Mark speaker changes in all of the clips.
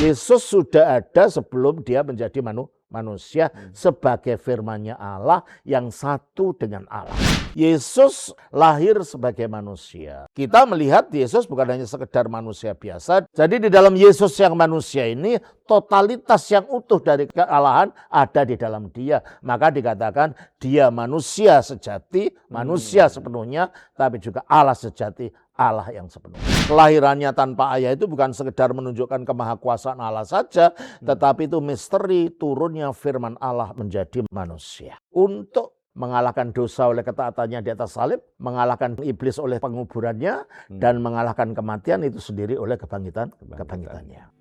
Speaker 1: Yesus sudah ada sebelum dia menjadi manusia sebagai firman-Nya Allah yang satu dengan Allah. Yesus lahir sebagai manusia. Kita melihat Yesus bukan hanya sekedar manusia biasa. Jadi di dalam Yesus yang manusia ini totalitas yang utuh dari kealahan ada di dalam dia. Maka dikatakan dia manusia sejati, manusia sepenuhnya, tapi juga Allah sejati, Allah yang sepenuhnya. Kelahirannya tanpa ayah itu bukan sekedar menunjukkan kemahakuasaan Allah saja, tetapi itu misteri turunnya firman Allah menjadi manusia. Untuk mengalahkan dosa oleh ketaatannya di atas salib, mengalahkan iblis oleh penguburannya, dan mengalahkan kematian itu sendiri oleh kebangkitannya.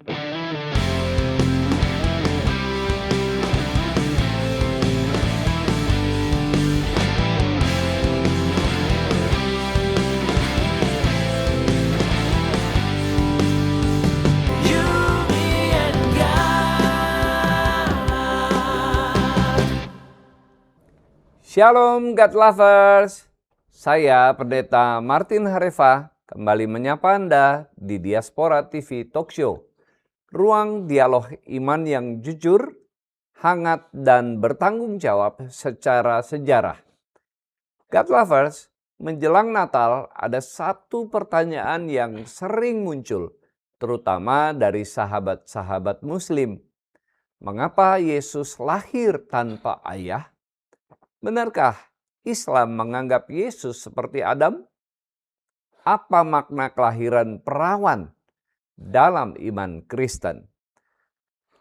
Speaker 2: Shalom God Lovers, saya Pendeta Martin Harefa kembali menyapa Anda di Diaspora TV Talk Show. Ruang dialog iman yang jujur, hangat, dan bertanggung jawab secara sejarah. God Lovers, menjelang Natal ada satu pertanyaan yang sering muncul, terutama dari sahabat-sahabat Muslim. Mengapa Yesus lahir tanpa ayah? Benarkah Islam menganggap Yesus seperti Adam? Apa makna kelahiran perawan dalam iman Kristen?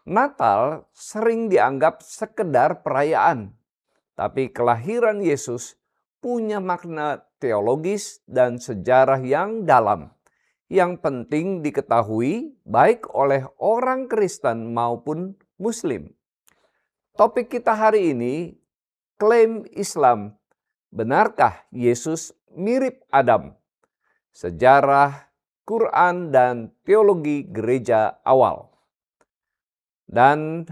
Speaker 2: Natal sering dianggap sekedar perayaan, tapi kelahiran Yesus punya makna teologis dan sejarah yang dalam, yang penting diketahui baik oleh orang Kristen maupun Muslim. Topik kita hari ini, klaim Islam, benarkah Yesus mirip Adam? Sejarah, Quran, dan teologi gereja awal. Dan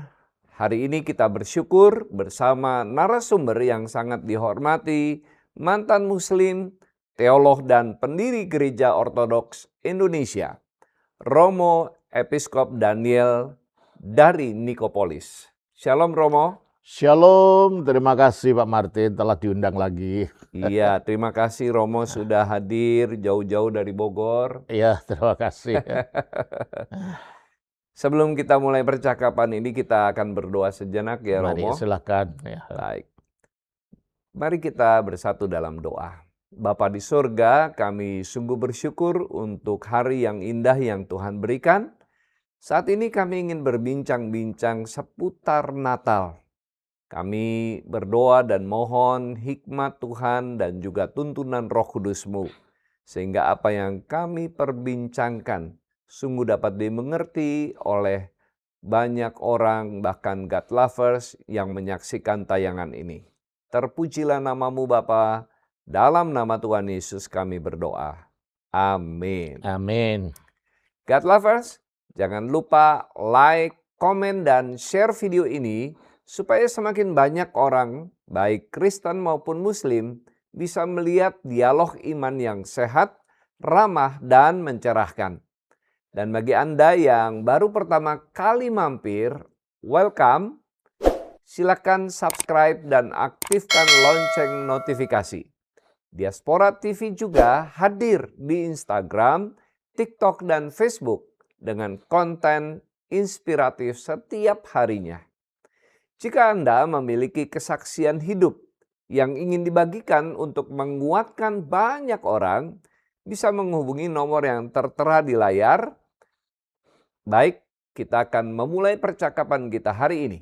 Speaker 2: hari ini kita bersyukur bersama narasumber yang sangat dihormati, mantan Muslim, teolog, dan pendiri Gereja Ortodoks Indonesia, Romo Episkop Daniel dari Nikopolis. Shalom Romo.
Speaker 1: Shalom, terima kasih Pak Martin telah diundang lagi.
Speaker 2: Iya, terima kasih Romo sudah hadir jauh-jauh dari Bogor.
Speaker 1: Iya, terima kasih.
Speaker 2: Sebelum kita mulai percakapan ini, kita akan berdoa sejenak ya Romo.
Speaker 1: Mari silakan. Ya.
Speaker 2: Baik. Mari kita bersatu dalam doa. Bapa di surga, kami sungguh bersyukur untuk hari yang indah yang Tuhan berikan. Saat ini kami ingin berbincang-bincang seputar Natal. Kami berdoa dan mohon hikmat Tuhan dan juga tuntunan Roh Kudus-Mu, sehingga apa yang kami perbincangkan sungguh dapat dimengerti oleh banyak orang, bahkan God Lovers yang menyaksikan tayangan ini. Terpujilah nama-Mu Bapa, dalam nama Tuhan Yesus kami berdoa. Amin.
Speaker 1: Amin.
Speaker 2: God Lovers, jangan lupa like, komen, dan share video ini supaya semakin banyak orang, baik Kristen maupun Muslim, bisa melihat dialog iman yang sehat, ramah, dan mencerahkan. Dan bagi Anda yang baru pertama kali mampir, welcome. Silakan subscribe dan aktifkan lonceng notifikasi. Diaspora TV juga hadir di Instagram, TikTok, dan Facebook dengan konten inspiratif setiap harinya. Jika Anda memiliki kesaksian hidup yang ingin dibagikan untuk menguatkan banyak orang, bisa menghubungi nomor yang tertera di layar. Baik, kita akan memulai percakapan kita hari ini.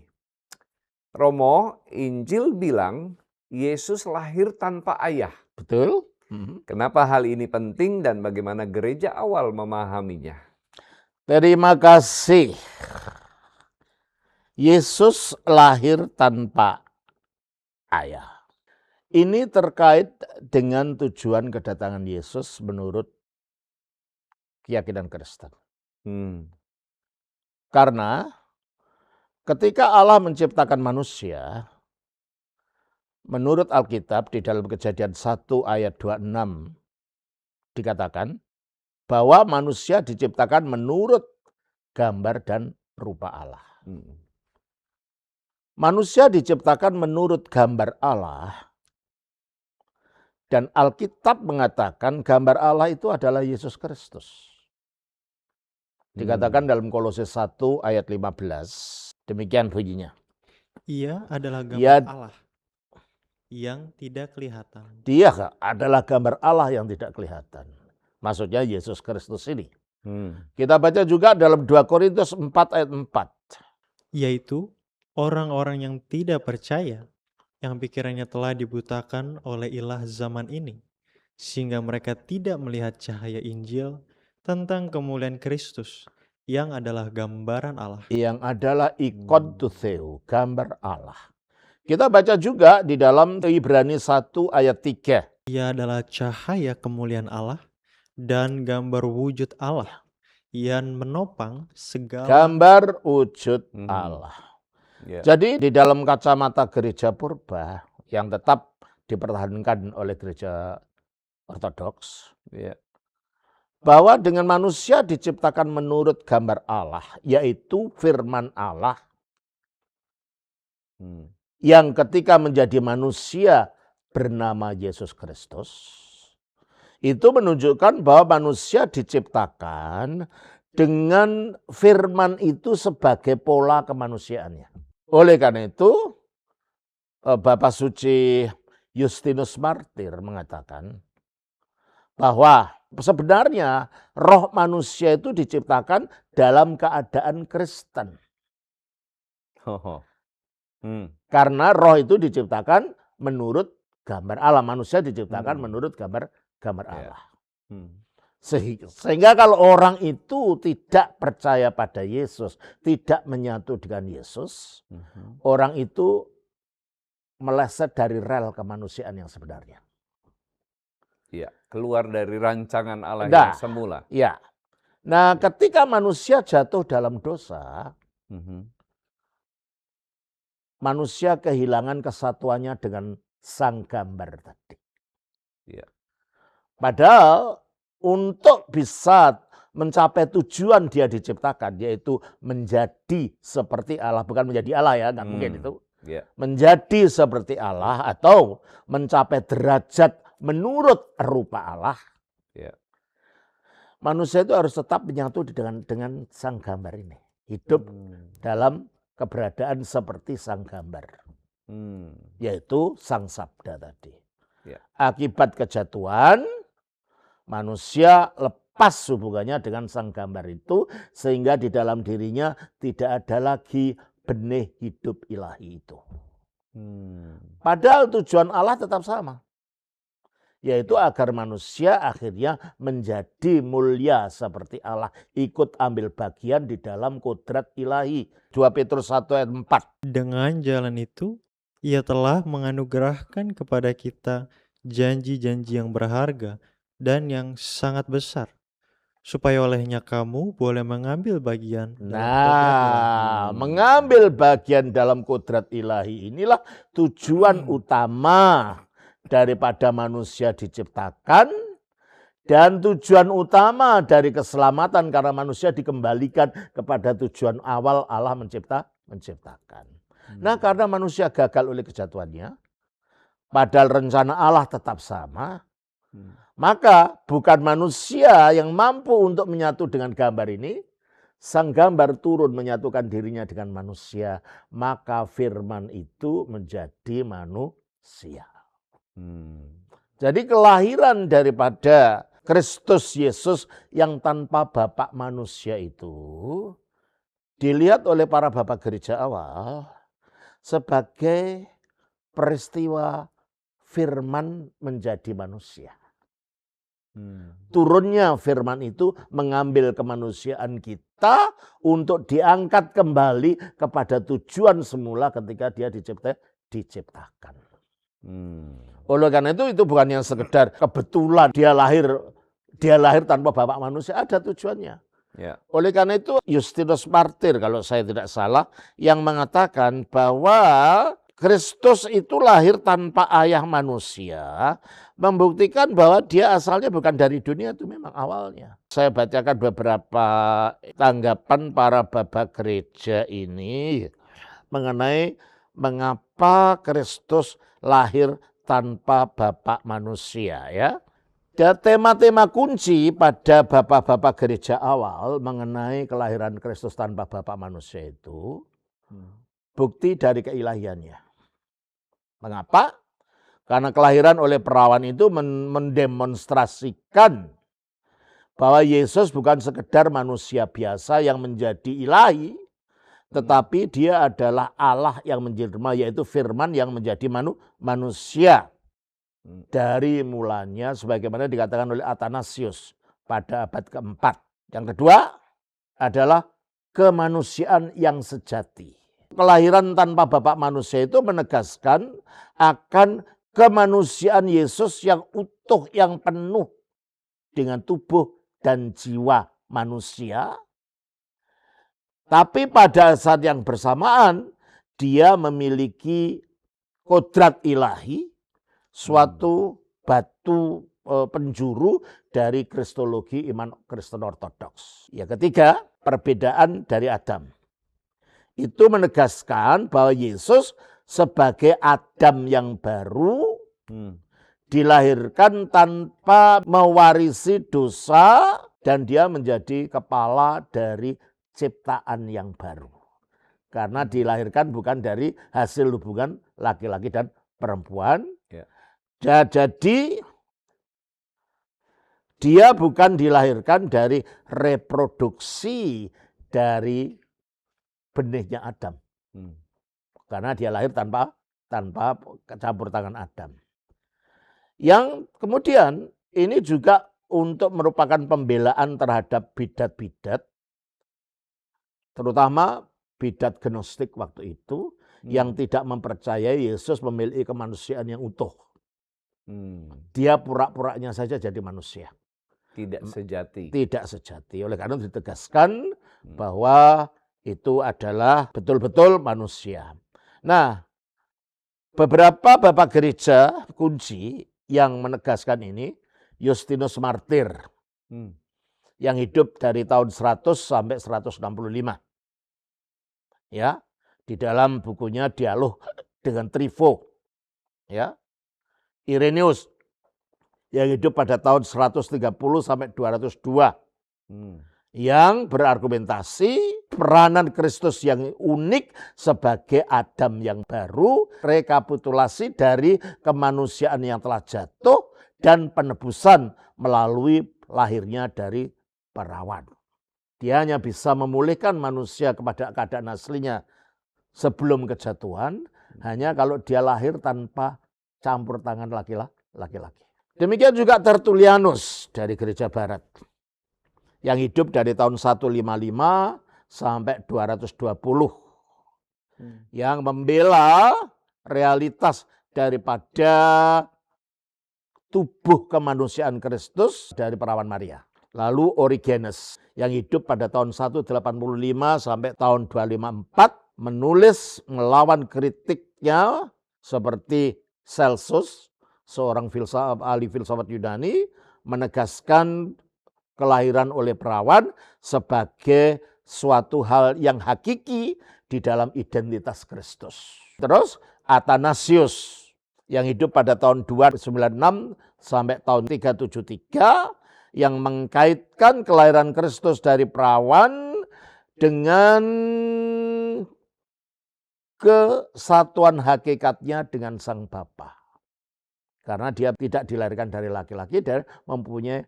Speaker 2: Romo, Injil bilang Yesus lahir tanpa ayah.
Speaker 1: Betul?
Speaker 2: Kenapa hal ini penting dan bagaimana gereja awal memahaminya?
Speaker 1: Terima kasih. Yesus lahir tanpa ayah. Ini terkait dengan tujuan kedatangan Yesus menurut keyakinan Kristen. Karena ketika Allah menciptakan manusia, menurut Alkitab di dalam Kejadian 1 ayat 26 dikatakan bahwa manusia diciptakan menurut gambar dan rupa Allah.
Speaker 2: Hmm.
Speaker 1: Manusia diciptakan menurut gambar Allah. Dan Alkitab mengatakan gambar Allah itu adalah Yesus Kristus. Dikatakan dalam Kolose 1 ayat 15. Demikian bunyinya.
Speaker 3: Ia adalah gambar
Speaker 1: Ia-
Speaker 3: Allah yang tidak kelihatan.
Speaker 1: Dia adalah gambar Allah yang tidak kelihatan. Maksudnya Yesus Kristus ini. Kita baca juga dalam 2 Korintus 4 ayat 4.
Speaker 3: Yaitu orang-orang yang tidak percaya, yang pikirannya telah dibutakan oleh ilah zaman ini, sehingga mereka tidak melihat cahaya Injil tentang kemuliaan Kristus, yang adalah gambaran Allah.
Speaker 1: Yang adalah ikon to Theo, gambar Allah. Kita baca juga di dalam Ibrani 1 ayat 3.
Speaker 3: Ia adalah cahaya kemuliaan Allah dan gambar wujud Allah yang menopang segala.
Speaker 1: Gambar wujud Allah.
Speaker 2: Ya.
Speaker 1: Jadi di dalam kacamata gereja purba yang tetap dipertahankan oleh gereja ortodoks,
Speaker 2: Ya.
Speaker 1: bahwa dengan manusia diciptakan menurut gambar Allah, yaitu firman Allah, yang ketika menjadi manusia bernama Yesus Kristus, itu menunjukkan bahwa manusia diciptakan dengan firman itu sebagai pola kemanusiaannya. Oleh karena itu, Bapak Suci Justinus Martir mengatakan bahwa sebenarnya roh manusia itu diciptakan dalam keadaan Kristen. Karena roh itu diciptakan menurut gambar Allah. Manusia diciptakan menurut gambar Allah. Sehingga kalau orang itu tidak percaya pada Yesus, tidak menyatu dengan Yesus, orang itu meleset dari rel kemanusiaan yang sebenarnya.
Speaker 2: Ya, keluar dari rancangan Allah
Speaker 1: Nah,
Speaker 2: yang semula.
Speaker 1: Ya. Nah, ketika manusia jatuh dalam dosa, manusia kehilangan kesatuannya dengan sang gambar tadi.
Speaker 2: Ya.
Speaker 1: Padahal untuk bisa mencapai tujuan dia diciptakan, yaitu menjadi seperti Allah. Bukan menjadi Allah ya, nggak mungkin itu.
Speaker 2: Ya.
Speaker 1: Menjadi seperti Allah atau mencapai derajat menurut rupa Allah.
Speaker 2: Ya.
Speaker 1: Manusia itu harus tetap menyatu dengan sang gambar ini. Hidup dalam keberadaan seperti sang gambar. Yaitu sang sabda tadi.
Speaker 2: Ya.
Speaker 1: Akibat kejatuhan, manusia lepas hubungannya dengan sang gambar itu, sehingga di dalam dirinya tidak ada lagi benih hidup ilahi itu. Padahal tujuan Allah tetap sama, yaitu agar manusia akhirnya menjadi mulia seperti Allah, ikut ambil bagian di dalam kodrat ilahi. 2 Petrus 1 ayat 4.
Speaker 3: Dengan jalan itu, Ia telah menganugerahkan kepada kita janji-janji yang berharga dan yang sangat besar, supaya olehnya kamu boleh mengambil bagian dalam kodrat ilahi.
Speaker 1: Mengambil bagian dalam kodrat ilahi inilah tujuan utama daripada manusia diciptakan, dan tujuan utama dari keselamatan karena manusia dikembalikan kepada tujuan awal Allah menciptakan. Nah, karena manusia gagal oleh kejatuhannya, padahal rencana Allah tetap sama, maka bukan manusia yang mampu untuk menyatu dengan gambar ini. Sang gambar turun menyatukan dirinya dengan manusia, maka firman itu menjadi manusia. Jadi kelahiran daripada Kristus Yesus yang tanpa bapak manusia itu dilihat oleh para bapak gereja awal sebagai peristiwa firman menjadi manusia. Turunnya firman itu mengambil kemanusiaan kita untuk diangkat kembali kepada tujuan semula ketika dia diciptakan. Oleh karena itu bukan yang sekedar kebetulan dia lahir tanpa bapak manusia, ada tujuannya.
Speaker 2: Ya.
Speaker 1: Oleh karena itu Justinus Martir kalau saya tidak salah yang mengatakan bahwa Kristus itu lahir tanpa ayah manusia, membuktikan bahwa dia asalnya bukan dari dunia, itu memang awalnya. Saya bacakan beberapa tanggapan para bapak gereja ini mengenai mengapa Kristus lahir tanpa bapak manusia, ya. Dan tema-tema kunci pada bapak-bapak gereja awal mengenai kelahiran Kristus tanpa bapak manusia itu bukti dari keilahiannya. Mengapa? Karena kelahiran oleh perawan itu mendemonstrasikan bahwa Yesus bukan sekedar manusia biasa yang menjadi ilahi, tetapi dia adalah Allah yang menjelma, yaitu firman yang menjadi manusia. Dari mulanya sebagaimana dikatakan oleh Athanasius pada abad keempat. Yang kedua adalah kemanusiaan yang sejati. Kelahiran tanpa bapak manusia itu menegaskan akan kemanusiaan Yesus yang utuh, yang penuh dengan tubuh dan jiwa manusia. Tapi pada saat yang bersamaan dia memiliki kodrat ilahi, suatu batu penjuru dari kristologi iman Kristen Ortodoks. Yang ketiga, perbedaan dari Adam. Itu menegaskan bahwa Yesus sebagai Adam yang baru dilahirkan tanpa mewarisi dosa dan dia menjadi kepala dari ciptaan yang baru. Karena dilahirkan bukan dari hasil hubungan laki-laki dan perempuan. Jadi dia bukan dilahirkan dari reproduksi dari benihnya Adam. Karena dia lahir tanpa campur tangan Adam. Yang kemudian ini juga untuk merupakan pembelaan terhadap bidat-bidat, terutama bidat gnostik waktu itu, yang tidak mempercayai Yesus memiliki kemanusiaan yang utuh. Dia pura-puranya saja jadi manusia.
Speaker 2: Tidak sejati.
Speaker 1: Tidak sejati. Oleh karena itu ditegaskan bahwa itu adalah betul-betul manusia. Nah, beberapa bapak gereja kunci yang menegaskan ini, Justinus Martir, yang hidup dari tahun 100 sampai 165. Ya, di dalam bukunya Dialog dengan Trypho. Ya. Irenaeus yang hidup pada tahun 130 sampai 202. Yang berargumentasi peranan Kristus yang unik sebagai Adam yang baru, rekapitulasi dari kemanusiaan yang telah jatuh dan penebusan melalui lahirnya dari perawan. Dia hanya bisa memulihkan manusia kepada keadaan aslinya sebelum kejatuhan hanya kalau dia lahir tanpa campur tangan laki-laki. Demikian juga Tertullianus dari Gereja Barat yang hidup dari tahun 155 sampai 220. Yang membela realitas daripada tubuh kemanusiaan Kristus dari perawan Maria. Lalu Origenes yang hidup pada tahun 185 sampai tahun 254 menulis melawan kritiknya seperti Celsus, seorang ahli filsafat Yunani, menegaskan kelahiran oleh perawan sebagai suatu hal yang hakiki di dalam identitas Kristus. Terus Athanasius yang hidup pada tahun 296 sampai tahun 373 yang mengkaitkan kelahiran Kristus dari perawan dengan kesatuan hakikatnya dengan Sang Bapa. Karena dia tidak dilahirkan dari laki-laki, dia mempunyai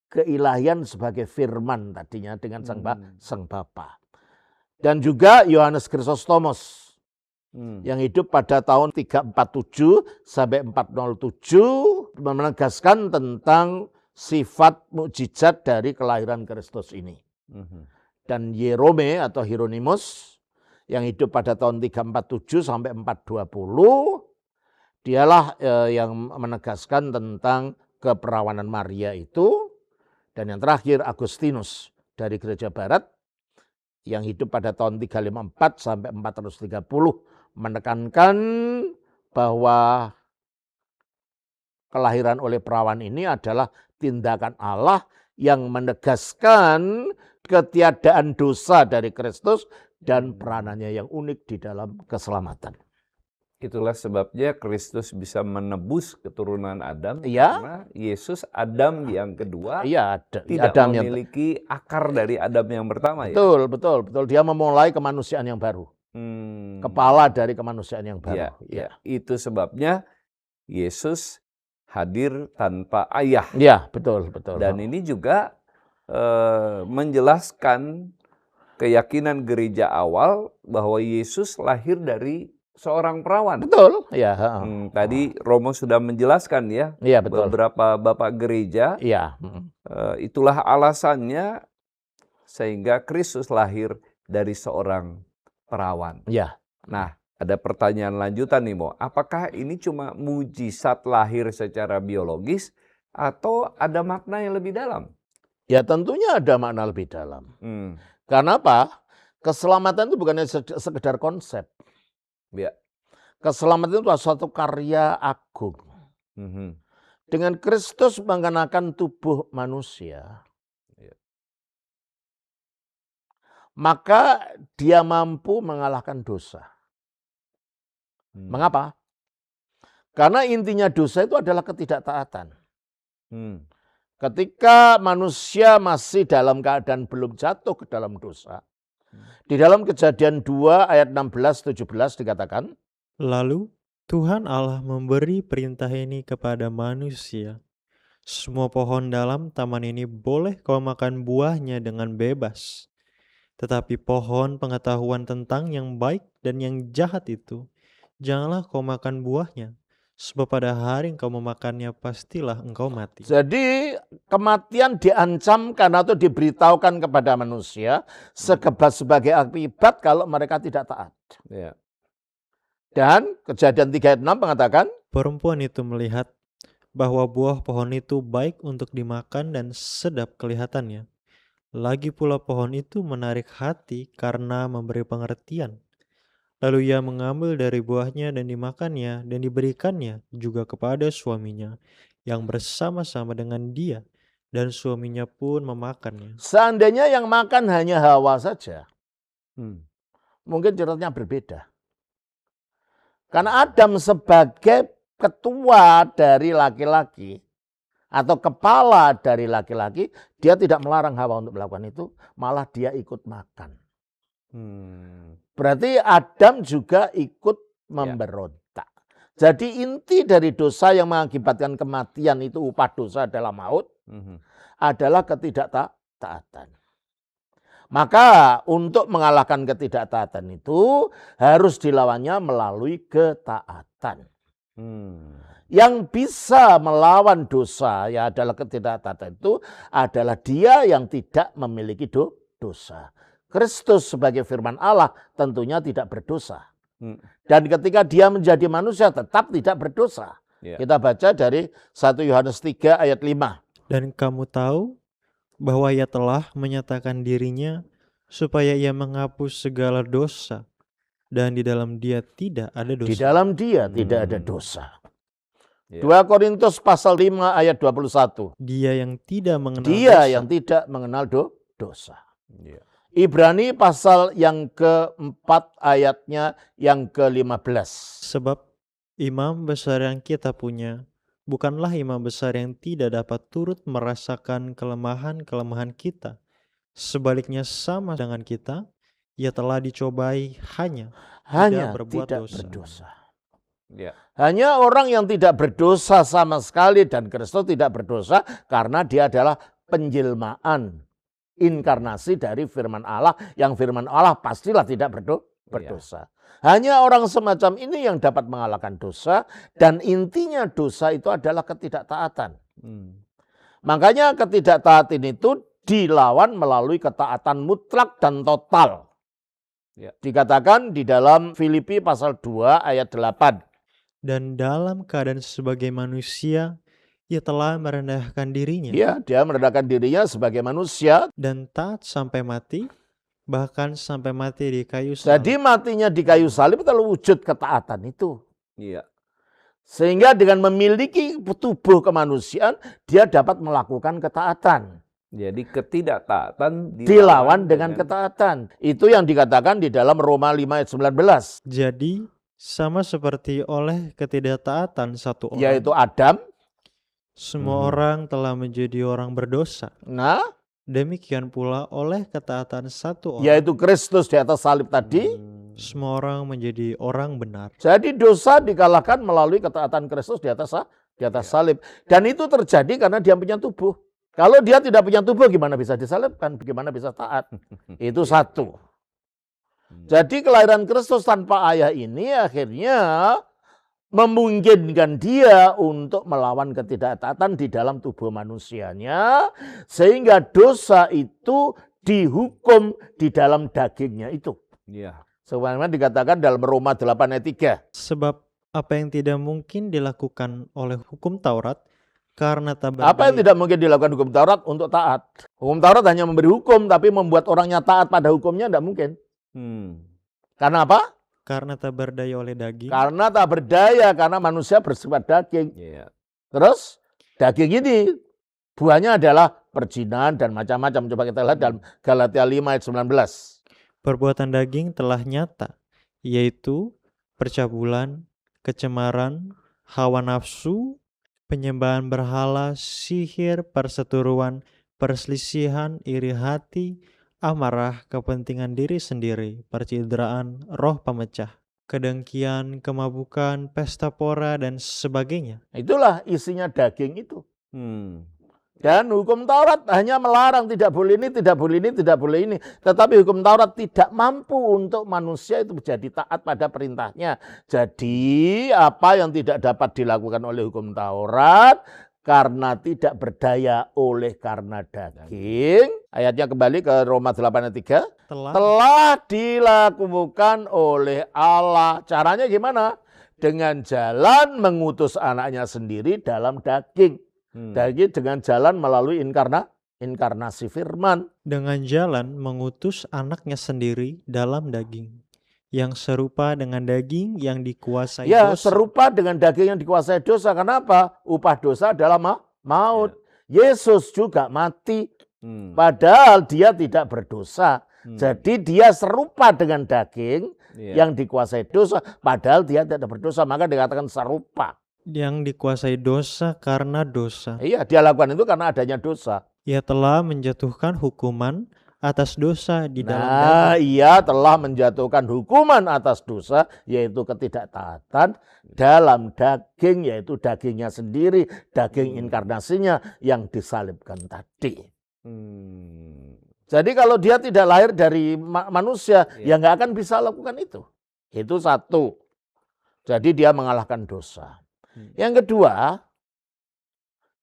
Speaker 1: keilahian sebagai firman tadinya dengan Sang Bapa. Dan juga Yohanes Chrysostomos yang hidup pada tahun 347 sampai 407 menegaskan tentang sifat mukjizat dari kelahiran Kristus ini. Dan Jerome atau Hieronymus yang hidup pada tahun 347 sampai 420, dialah yang menegaskan tentang keperawanan Maria itu. Dan yang terakhir Agustinus dari Gereja Barat yang hidup pada tahun 354 sampai 430 menekankan bahwa kelahiran oleh perawan ini adalah tindakan Allah yang menegaskan ketiadaan dosa dari Kristus dan peranannya yang unik di dalam keselamatan.
Speaker 2: Itulah sebabnya Kristus bisa menebus keturunan Adam,
Speaker 1: Iya.
Speaker 2: karena Yesus Adam yang kedua
Speaker 1: Iya,
Speaker 2: tidak
Speaker 1: Adam yang
Speaker 2: memiliki akar dari Adam yang pertama ya.
Speaker 1: betul. Dia memulai kemanusiaan yang baru. Kepala dari kemanusiaan yang baru.
Speaker 2: Ya. Itu sebabnya Yesus hadir tanpa ayah.
Speaker 1: Iya, betul.
Speaker 2: Dan ini juga menjelaskan keyakinan gereja awal bahwa Yesus lahir dari seorang perawan.
Speaker 1: Betul, ya.
Speaker 2: Tadi Romo sudah menjelaskan ya,
Speaker 1: Iya, betul.
Speaker 2: beberapa bapak gereja.
Speaker 1: Iya.
Speaker 2: Itulah alasannya sehingga Kristus lahir dari seorang perawan.
Speaker 1: Iya.
Speaker 2: Nah, ada pertanyaan lanjutan nih, Mo. Apakah ini cuma mujizat lahir secara biologis atau ada makna yang lebih dalam?
Speaker 1: Ya tentunya ada makna lebih dalam. Karena apa? Keselamatan itu bukan sekedar konsep.
Speaker 2: Ya.
Speaker 1: Keselamatan itu adalah suatu karya agung. Dengan Kristus mengenakan tubuh manusia, maka dia mampu mengalahkan dosa. Mengapa? Karena intinya dosa itu adalah ketidaktaatan. Ketika manusia masih dalam keadaan belum jatuh ke dalam dosa, di dalam Kejadian 2 ayat 16-17 dikatakan,
Speaker 3: Lalu Tuhan Allah memberi perintah ini kepada manusia. Semua pohon dalam taman ini boleh kau makan buahnya dengan bebas. Tetapi pohon pengetahuan tentang yang baik dan yang jahat itu, janganlah kau makan buahnya. Sebab pada hari engkau memakannya pastilah engkau mati.
Speaker 1: Jadi kematian diancamkan atau diberitahukan kepada manusia sebagai akibat kalau mereka tidak taat.
Speaker 2: Ya.
Speaker 1: Dan Kejadian 3 ayat 6 mengatakan,
Speaker 3: Perempuan itu melihat bahwa buah pohon itu baik untuk dimakan dan sedap kelihatannya. Lagi pula pohon itu menarik hati karena memberi pengertian. Lalu ia mengambil dari buahnya dan dimakannya dan diberikannya juga kepada suaminya yang bersama-sama dengan dia, dan suaminya pun memakannya.
Speaker 1: seandainya yang makan hanya Hawa saja, mungkin ceritanya berbeda. Karena Adam sebagai ketua dari laki-laki atau kepala dari laki-laki, dia tidak melarang Hawa untuk melakukan itu, malah dia ikut makan. Berarti Adam juga ikut memberontak. Jadi inti dari dosa yang mengakibatkan kematian itu, upah dosa adalah maut, adalah ketidaktaatan. Maka untuk mengalahkan ketidaktaatan itu harus dilawannya melalui ketaatan. Yang bisa melawan dosa ya adalah ketidaktaatan itu adalah dia yang tidak memiliki dosa. Kristus sebagai firman Allah tentunya tidak berdosa. Dan ketika dia menjadi manusia tetap tidak berdosa. Kita baca dari 1 Yohanes 3 ayat 5.
Speaker 3: Dan kamu tahu bahwa ia telah menyatakan dirinya supaya ia menghapus segala dosa, dan di dalam dia tidak ada dosa.
Speaker 1: Di dalam dia tidak ada dosa. 2 Korintus pasal 5 ayat 21.
Speaker 3: Dia yang tidak mengenal
Speaker 1: Dia
Speaker 3: dosa.
Speaker 1: yang tidak mengenal dosa. Ibrani pasal yang keempat ayatnya yang ke-15.
Speaker 3: Sebab imam besar yang kita punya bukanlah imam besar yang tidak dapat turut merasakan kelemahan-kelemahan kita. Sebaliknya sama dengan kita, ia telah dicobai hanya tidak berbuat
Speaker 1: berdosa.
Speaker 2: Ya.
Speaker 1: Hanya orang yang tidak berdosa sama sekali, dan Kristus tidak berdosa karena dia adalah penjelmaan, inkarnasi dari firman Allah, yang firman Allah pastilah tidak berdosa. Hanya orang semacam ini yang dapat mengalahkan dosa, dan intinya dosa itu adalah ketidaktaatan. Makanya ketidaktaatan itu dilawan melalui ketaatan mutlak dan total. Dikatakan di dalam Filipi pasal 2 ayat 8.
Speaker 3: Dan dalam keadaan sebagai manusia, ia telah merendahkan dirinya.
Speaker 1: Dia merendahkan dirinya sebagai manusia.
Speaker 3: Dan taat sampai mati, bahkan sampai mati di kayu salib.
Speaker 1: Jadi matinya di kayu salib adalah wujud ketaatan itu.
Speaker 2: Iya.
Speaker 1: Sehingga dengan memiliki tubuh kemanusiaan, dia dapat melakukan ketaatan.
Speaker 2: Jadi ketidaktaatan
Speaker 1: Dilawan dengan ketaatan. Itu yang dikatakan di dalam Roma 5 ayat 19.
Speaker 3: Jadi sama seperti oleh ketidaktaatan satu orang,
Speaker 1: Yaitu Adam.
Speaker 3: semua orang telah menjadi orang berdosa.
Speaker 1: Nah,
Speaker 3: Demikian pula oleh ketaatan satu orang,
Speaker 1: yaitu Kristus di atas salib tadi.
Speaker 3: semua orang menjadi orang benar.
Speaker 1: Jadi dosa dikalahkan melalui ketaatan Kristus di atas salib. Dan itu terjadi karena dia punya tubuh. Kalau dia tidak punya tubuh, gimana bisa disalibkan? Bagaimana bisa taat? Itu satu. Jadi kelahiran Kristus tanpa ayah ini akhirnya memungkinkan dia untuk melawan ketidaktaatan di dalam tubuh manusianya, sehingga dosa itu dihukum di dalam dagingnya itu.
Speaker 2: Iya.
Speaker 1: Sebagaimana dikatakan dalam Roma 8 ayat 3.
Speaker 3: Sebab apa yang tidak mungkin dilakukan oleh hukum Taurat karena tak berdaya.
Speaker 1: Apa yang tidak mungkin dilakukan hukum Taurat untuk taat? Hukum Taurat hanya memberi hukum, tapi membuat orangnya taat pada hukumnya tidak mungkin. Karena apa?
Speaker 3: Karena tak berdaya oleh daging.
Speaker 1: Karena tak berdaya, karena manusia bersifat daging.
Speaker 2: Iya.
Speaker 1: Terus daging ini buahnya adalah perzinahan dan macam-macam. Coba kita lihat dalam Galatia 5 ayat 19.
Speaker 3: Perbuatan daging telah nyata, yaitu percabulan, kecemaran, hawa nafsu, penyembahan berhala, sihir, perseteruan, perselisihan, iri hati, amarah, kepentingan diri sendiri, percideraan, roh pemecah, kedengkian, kemabukan, pesta pora, dan sebagainya.
Speaker 1: Itulah isinya daging itu. Dan hukum Taurat hanya melarang tidak boleh ini, tidak boleh ini, tidak boleh ini. Tetapi hukum Taurat tidak mampu untuk manusia itu menjadi taat pada perintahnya. Jadi apa yang tidak dapat dilakukan oleh hukum Taurat karena tidak berdaya oleh karena daging. Ayatnya kembali ke Roma 8 ayat 3. Telah dilakukan oleh Allah. Caranya gimana? Dengan jalan mengutus anaknya sendiri dalam daging. Daging dengan jalan melalui inkarnasi firman.
Speaker 3: Dengan jalan mengutus anaknya sendiri dalam daging, yang serupa dengan daging yang dikuasai
Speaker 1: Ya,
Speaker 3: dosa.
Speaker 1: serupa dengan daging yang dikuasai dosa. Kenapa? Upah dosa adalah maut. Yesus juga mati. Padahal dia tidak berdosa. Jadi dia serupa dengan daging yang dikuasai dosa. Padahal dia tidak berdosa. Maka dikatakan serupa.
Speaker 3: Yang dikuasai dosa karena dosa.
Speaker 1: Iya, dia lakukan itu karena adanya dosa.
Speaker 3: Ia telah menjatuhkan hukuman atas dosa di dalam daging.
Speaker 1: Nah, ia telah menjatuhkan hukuman atas dosa, yaitu ketidaktaatan dalam daging, yaitu dagingnya sendiri, daging inkarnasinya yang disalibkan tadi. Jadi kalau dia tidak lahir dari manusia, ya nggak akan bisa lakukan itu. Itu satu. Jadi dia mengalahkan dosa. Yang kedua,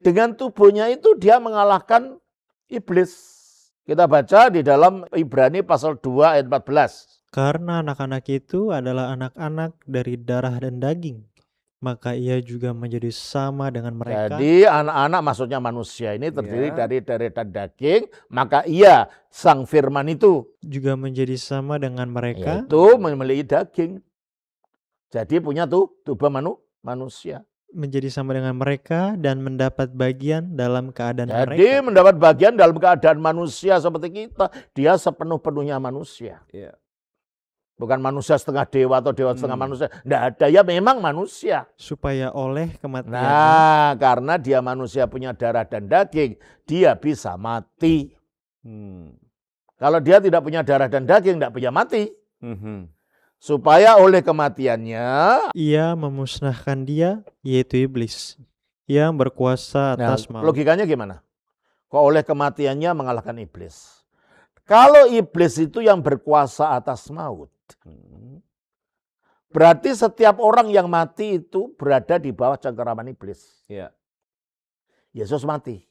Speaker 1: dengan tubuhnya itu dia mengalahkan iblis. Kita baca di dalam Ibrani pasal 2 ayat 14.
Speaker 3: Karena anak-anak itu adalah anak-anak dari darah dan daging, maka ia juga menjadi sama dengan mereka.
Speaker 1: Jadi anak-anak maksudnya manusia ini terdiri dari darah dan daging, maka ia sang firman itu
Speaker 3: juga menjadi sama dengan mereka.
Speaker 1: Yaitu memiliki daging. Jadi punya tubuh manusia.
Speaker 3: Menjadi sama dengan mereka dan mendapat bagian dalam keadaan mereka.
Speaker 1: Jadi mendapat bagian dalam keadaan manusia seperti kita. Dia sepenuh-penuhnya manusia. Bukan manusia setengah dewa atau dewa setengah manusia. Tidak ada, ya memang manusia.
Speaker 3: Supaya oleh kematiannya.
Speaker 1: Nah, karena dia manusia punya darah dan daging, dia bisa mati. Kalau dia tidak punya darah dan daging, tidak punya mati. Supaya oleh kematiannya
Speaker 3: ia memusnahkan dia, yaitu iblis, yang berkuasa atas maut.
Speaker 1: Logikanya gimana? Kok oleh kematiannya mengalahkan iblis? Kalau iblis itu yang berkuasa atas maut, berarti setiap orang yang mati itu berada di bawah cengkeraman iblis. Yesus mati.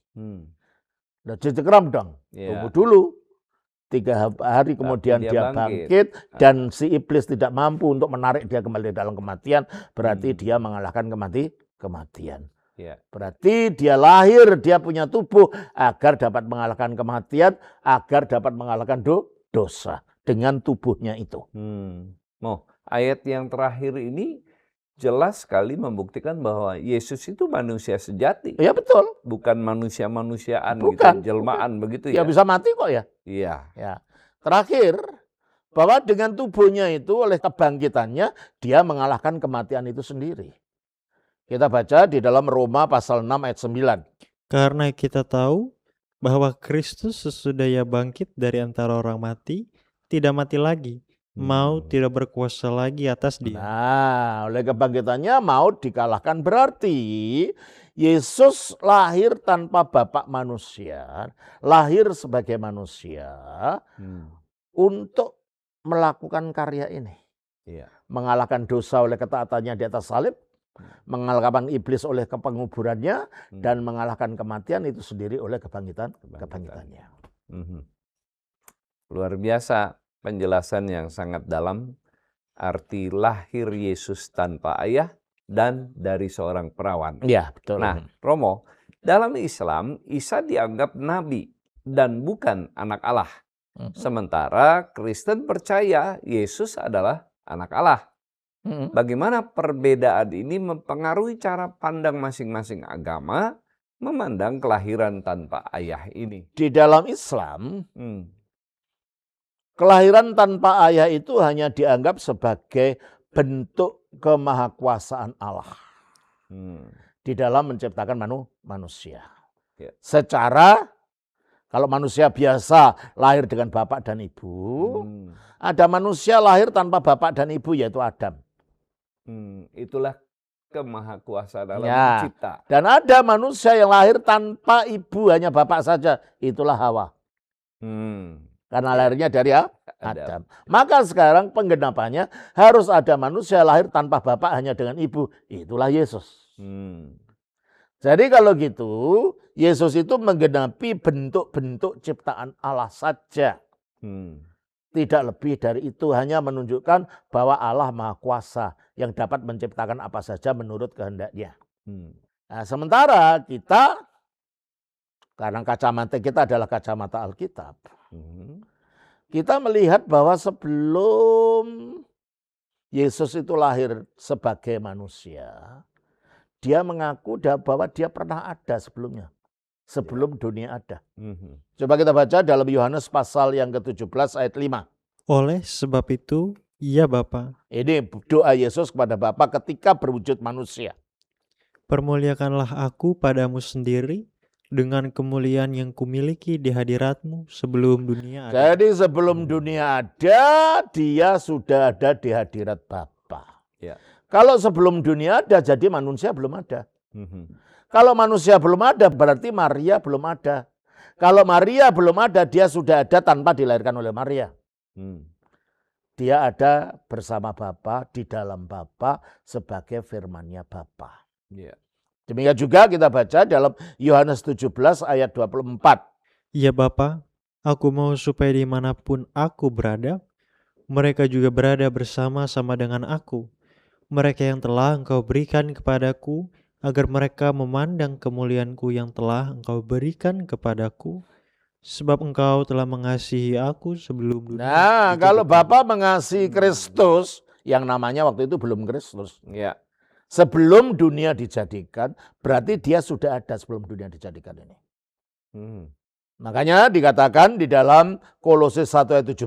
Speaker 1: Udah dicengkeram dong. Tunggu dulu. 3 hari kemudian dia bangkit dan si iblis tidak mampu untuk menarik dia kembali dalam kematian, berarti dia mengalahkan kematian. Berarti dia lahir, dia punya tubuh agar dapat mengalahkan kematian, agar dapat mengalahkan dosa dengan tubuhnya itu.
Speaker 2: Ayat yang terakhir ini jelas sekali membuktikan bahwa Yesus itu manusia sejati.
Speaker 1: Ya betul.
Speaker 2: Bukan manusia-manusiaan
Speaker 1: Bukan,
Speaker 2: gitu, jelmaan begitu
Speaker 1: Ya
Speaker 2: ya.
Speaker 1: bisa mati kok ya.
Speaker 2: Iya.
Speaker 1: Ya. Terakhir, bahwa dengan tubuhnya itu oleh kebangkitannya dia mengalahkan kematian itu sendiri. Kita baca di dalam Roma pasal 6 ayat 9.
Speaker 3: Karena kita tahu bahwa Kristus sesudah ia bangkit dari antara orang mati, tidak mati lagi, maut tidak berkuasa lagi atas dia.
Speaker 1: Nah, oleh kebangkitannya maut dikalahkan, berarti Yesus lahir tanpa bapak manusia, lahir sebagai manusia untuk melakukan karya ini.
Speaker 2: Iya.
Speaker 1: Mengalahkan dosa oleh ketaatannya di atas salib, mengalahkan iblis oleh kepenguburannya, dan mengalahkan kematian itu sendiri oleh kebangkitannya.
Speaker 2: Luar biasa penjelasan yang sangat dalam arti lahir Yesus tanpa ayah dan dari seorang perawan.
Speaker 1: Iya, betul.
Speaker 2: Nah, Romo, dalam Islam Isa dianggap nabi dan bukan anak Allah. Sementara Kristen percaya Yesus adalah anak Allah. Bagaimana perbedaan ini mempengaruhi cara pandang masing-masing agama memandang kelahiran tanpa ayah ini?
Speaker 1: Di dalam Islam, kelahiran tanpa ayah itu hanya dianggap sebagai bentuk kemahakuasaan Allah di dalam menciptakan manusia.
Speaker 2: Ya.
Speaker 1: Secara kalau manusia biasa lahir dengan bapak dan ibu, ada manusia lahir tanpa bapak dan ibu yaitu Adam.
Speaker 2: Itulah kemahakuasaan dalam
Speaker 1: Ya.
Speaker 2: mencipta.
Speaker 1: Dan ada manusia yang lahir tanpa ibu, hanya bapak saja, itulah Hawa. Karena lahirnya dari Adam. Maka sekarang penggenapannya harus ada manusia lahir tanpa bapak hanya dengan ibu, itulah Yesus. Jadi kalau gitu, Yesus itu menggenapi bentuk-bentuk ciptaan Allah saja. Tidak lebih dari itu, hanya menunjukkan bahwa Allah Maha Kuasa yang dapat menciptakan apa saja menurut kehendaknya. Nah, sementara kita, karena kacamata kita adalah kacamata Alkitab, kita melihat bahwa sebelum Yesus itu lahir sebagai manusia, dia mengaku bahwa dia pernah ada sebelumnya. Sebelum dunia ada. Coba kita baca dalam Yohanes pasal yang ke-17 ayat 5.
Speaker 3: Oleh sebab itu, ya Bapa,
Speaker 1: Ini doa Yesus kepada Bapa ketika berwujud manusia.
Speaker 3: permuliakanlah aku padamu sendiri dengan kemuliaan yang kumiliki di hadiratmu sebelum dunia ada.
Speaker 1: Jadi sebelum dunia ada, dia sudah ada di hadirat Bapa.
Speaker 2: Ya.
Speaker 1: Kalau sebelum dunia ada, jadi manusia belum ada. Kalau manusia belum ada, berarti Maria belum ada. Kalau Maria belum ada, dia sudah ada tanpa dilahirkan oleh Maria. Dia ada bersama Bapa, di dalam Bapa, sebagai firman-Nya Bapa.
Speaker 2: Ya.
Speaker 1: Demikian juga kita baca dalam Yohanes 17 ayat 24.
Speaker 3: Ya Bapa, aku mau supaya dimanapun aku berada, mereka juga berada bersama-sama dengan aku. Mereka yang telah Engkau berikan kepadaku, agar mereka memandang kemuliaanku yang telah Engkau berikan kepadaku, sebab Engkau telah mengasihi aku sebelum dunia.
Speaker 1: Nah, kalau Bapa mengasihi Kristus, yang namanya waktu itu belum Kristus.
Speaker 2: Ya.
Speaker 1: Sebelum dunia dijadikan, berarti dia sudah ada sebelum dunia dijadikan ini. Makanya dikatakan di dalam Kolose 1 ayat 17.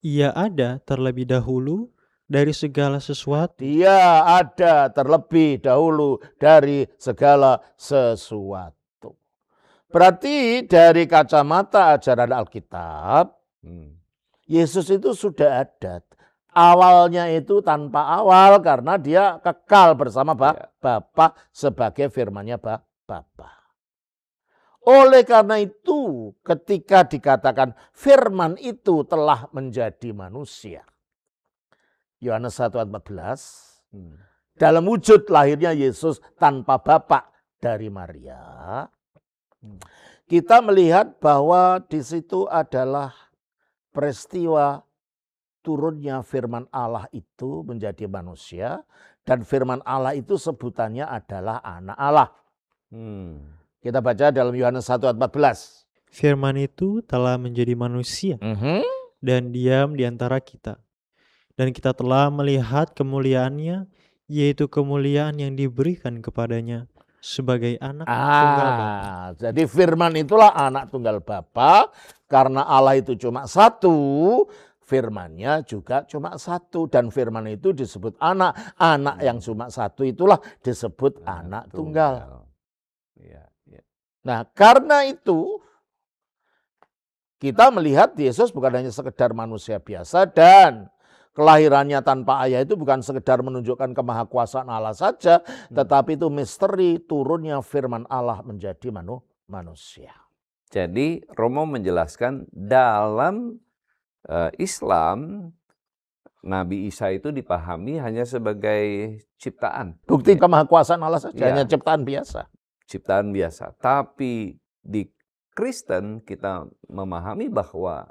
Speaker 3: Ia ada terlebih dahulu dari segala sesuatu.
Speaker 1: Dia ada terlebih dahulu dari segala sesuatu. Berarti dari kacamata ajaran Alkitab, Yesus itu sudah ada. Awalnya itu tanpa awal karena dia kekal bersama Bapa sebagai firman-Nya Bapa. Oleh karena itu ketika dikatakan firman itu telah menjadi manusia, Yohanes 1 ayat 14, dalam wujud lahirnya Yesus tanpa Bapa dari Maria, kita melihat bahwa di situ adalah peristiwa turunnya firman Allah itu menjadi manusia, dan firman Allah itu sebutannya adalah anak Allah. Kita baca dalam Yohanes 1 ayat 14.
Speaker 3: Firman itu telah menjadi manusia dan diam di antara kita. Dan kita telah melihat kemuliaannya, yaitu kemuliaan yang diberikan kepadanya sebagai anak tunggal Bapa.
Speaker 1: Jadi firman itulah anak tunggal Bapa. Karena Allah itu cuma satu, firman-Nya juga cuma satu. Dan firman itu disebut anak. Anak yang cuma satu itulah disebut anak tunggal.
Speaker 2: Ya, ya.
Speaker 1: Nah, karena itu kita melihat Yesus bukan hanya sekedar manusia biasa, dan kelahirannya tanpa ayah itu bukan sekedar menunjukkan kemahakuasaan Allah saja, tetapi itu misteri turunnya firman Allah menjadi manusia.
Speaker 2: Jadi Romo menjelaskan dalam Islam, Nabi Isa itu dipahami hanya sebagai ciptaan.
Speaker 1: Bukti kemahakuasaan Allah saja,
Speaker 2: Ya.
Speaker 1: hanya ciptaan biasa.
Speaker 2: Ciptaan biasa. Tapi di Kristen kita memahami bahwa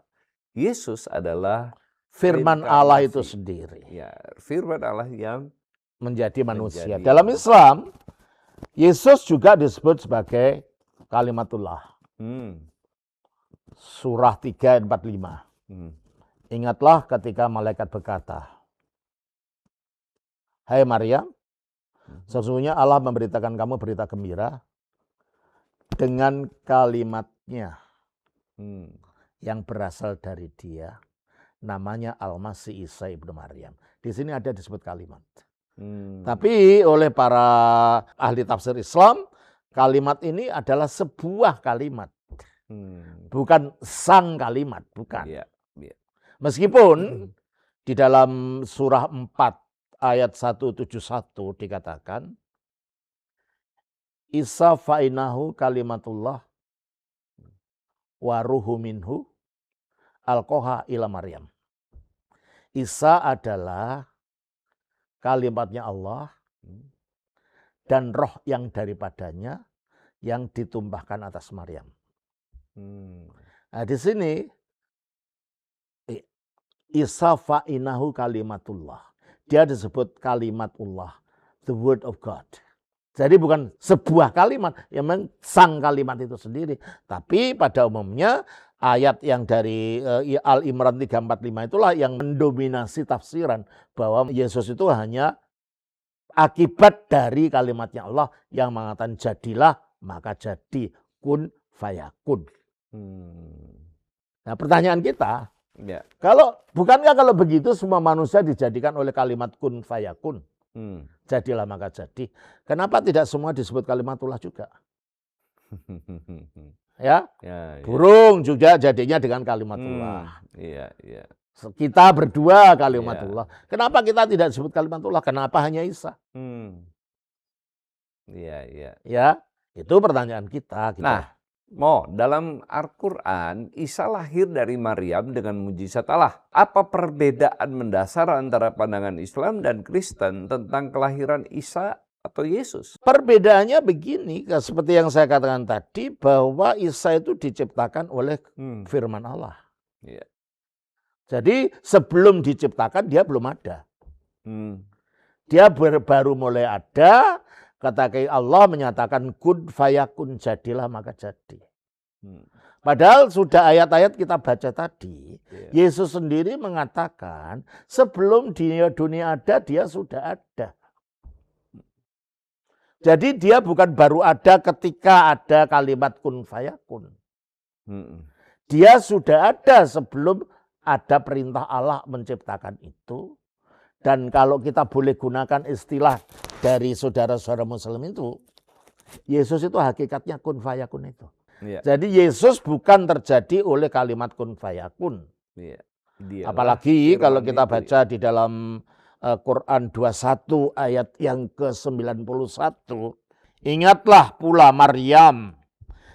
Speaker 2: Yesus adalah
Speaker 1: Firman Allah itu
Speaker 2: reinkarnasi.
Speaker 1: sendiri
Speaker 2: Ya, firman Allah yang
Speaker 1: menjadi manusia.
Speaker 2: Menjadi
Speaker 1: Dalam Islam, Yesus juga disebut sebagai kalimatullah. Surah 3 ayat 45. Ingatlah ketika malaikat berkata, "Hai Maryam, sesungguhnya Allah memberitakan kamu berita gembira dengan kalimat-Nya yang berasal dari Dia, namanya Al-Masih Isa ibnu Maryam." Di sini ada disebut kalimat. Tapi oleh para ahli tafsir Islam, kalimat ini adalah sebuah kalimat. Bukan sang kalimat, bukan.
Speaker 2: Ya,
Speaker 1: Meskipun di dalam surah 4 ayat 171 dikatakan, Isa fa'inahu kalimatullah wa ruhu minhu alqoha ila Maryam. Isa adalah kalimatnya Allah dan roh yang daripadanya yang ditumpahkan atas Maryam. Nah, di sini Isa fa'inahu kalimatullah. Dia disebut kalimatullah, the word of God. Jadi bukan sebuah kalimat, yang memang sang kalimat itu sendiri. Tapi pada umumnya ayat yang dari Al-Imran 345 itulah yang mendominasi tafsiran bahwa Yesus itu hanya akibat dari kalimatnya Allah yang mengatakan jadilah maka jadi, kun fayakun. Nah, pertanyaan kita, bukankah kalau begitu semua manusia dijadikan oleh kalimat kun fayakun? Jadilah maka jadi. Kenapa tidak semua disebut kalimatullah juga? Ya, burung juga jadinya dengan kalimatullah. Kita berdua kalimatullah. Kenapa kita tidak disebut kalimatullah? Kenapa hanya Isa? Ya, itu pertanyaan kita.
Speaker 2: Nah, dalam Al-Quran, Isa lahir dari Maryam dengan mujizat Allah. Apa perbedaan mendasar antara pandangan Islam dan Kristen tentang kelahiran Isa atau Yesus?
Speaker 1: Perbedaannya begini, seperti yang saya katakan tadi, bahwa Isa itu diciptakan oleh firman Allah. Jadi sebelum diciptakan dia belum ada. Dia baru mulai ada. Kata Allah menyatakan kun fayakun, jadilah maka jadi. Padahal sudah ayat-ayat kita baca tadi, Yesus sendiri mengatakan sebelum dunia ada dia sudah ada. Jadi dia bukan baru ada ketika ada kalimat kun fayakun. Dia sudah ada sebelum ada perintah Allah menciptakan itu. Dan kalau kita boleh gunakan istilah dari saudara-saudara Muslim itu, Yesus itu hakikatnya kun fayakun itu. Jadi Yesus bukan terjadi oleh kalimat kun fayakun. Apalagi kalau kita baca di dalam Quran 21 ayat yang ke-91. Ingatlah pula Maryam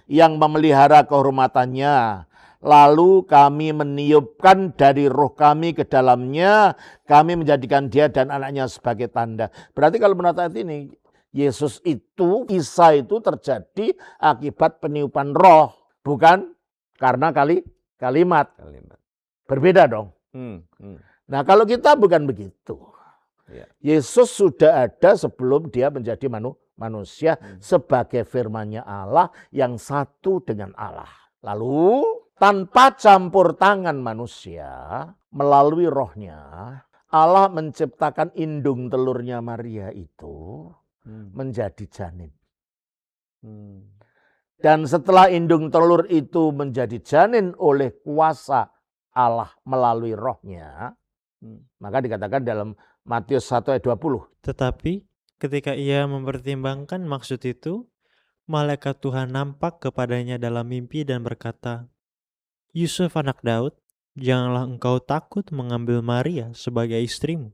Speaker 1: yang memelihara kehormatannya. Lalu kami meniupkan dari roh kami ke dalamnya, kami menjadikan dia dan anaknya sebagai tanda. Berarti kalau menurut ayat ini, Yesus itu, Isa itu terjadi akibat peniupan roh, bukan karena kalimat. Berbeda dong. Nah, kalau kita bukan begitu. Yesus sudah ada sebelum dia menjadi manusia sebagai firman-Nya Allah yang satu dengan Allah. Lalu tanpa campur tangan manusia, melalui rohnya, Allah menciptakan indung telurnya Maria itu menjadi janin. Dan setelah indung telur itu menjadi janin oleh kuasa Allah melalui rohnya, maka dikatakan dalam Matius 1 ayat 20.
Speaker 3: Tetapi ketika ia mempertimbangkan maksud itu, malaikat Tuhan nampak kepadanya dalam mimpi dan berkata, Yusuf anak Daud, janganlah engkau takut mengambil Maria sebagai istrimu,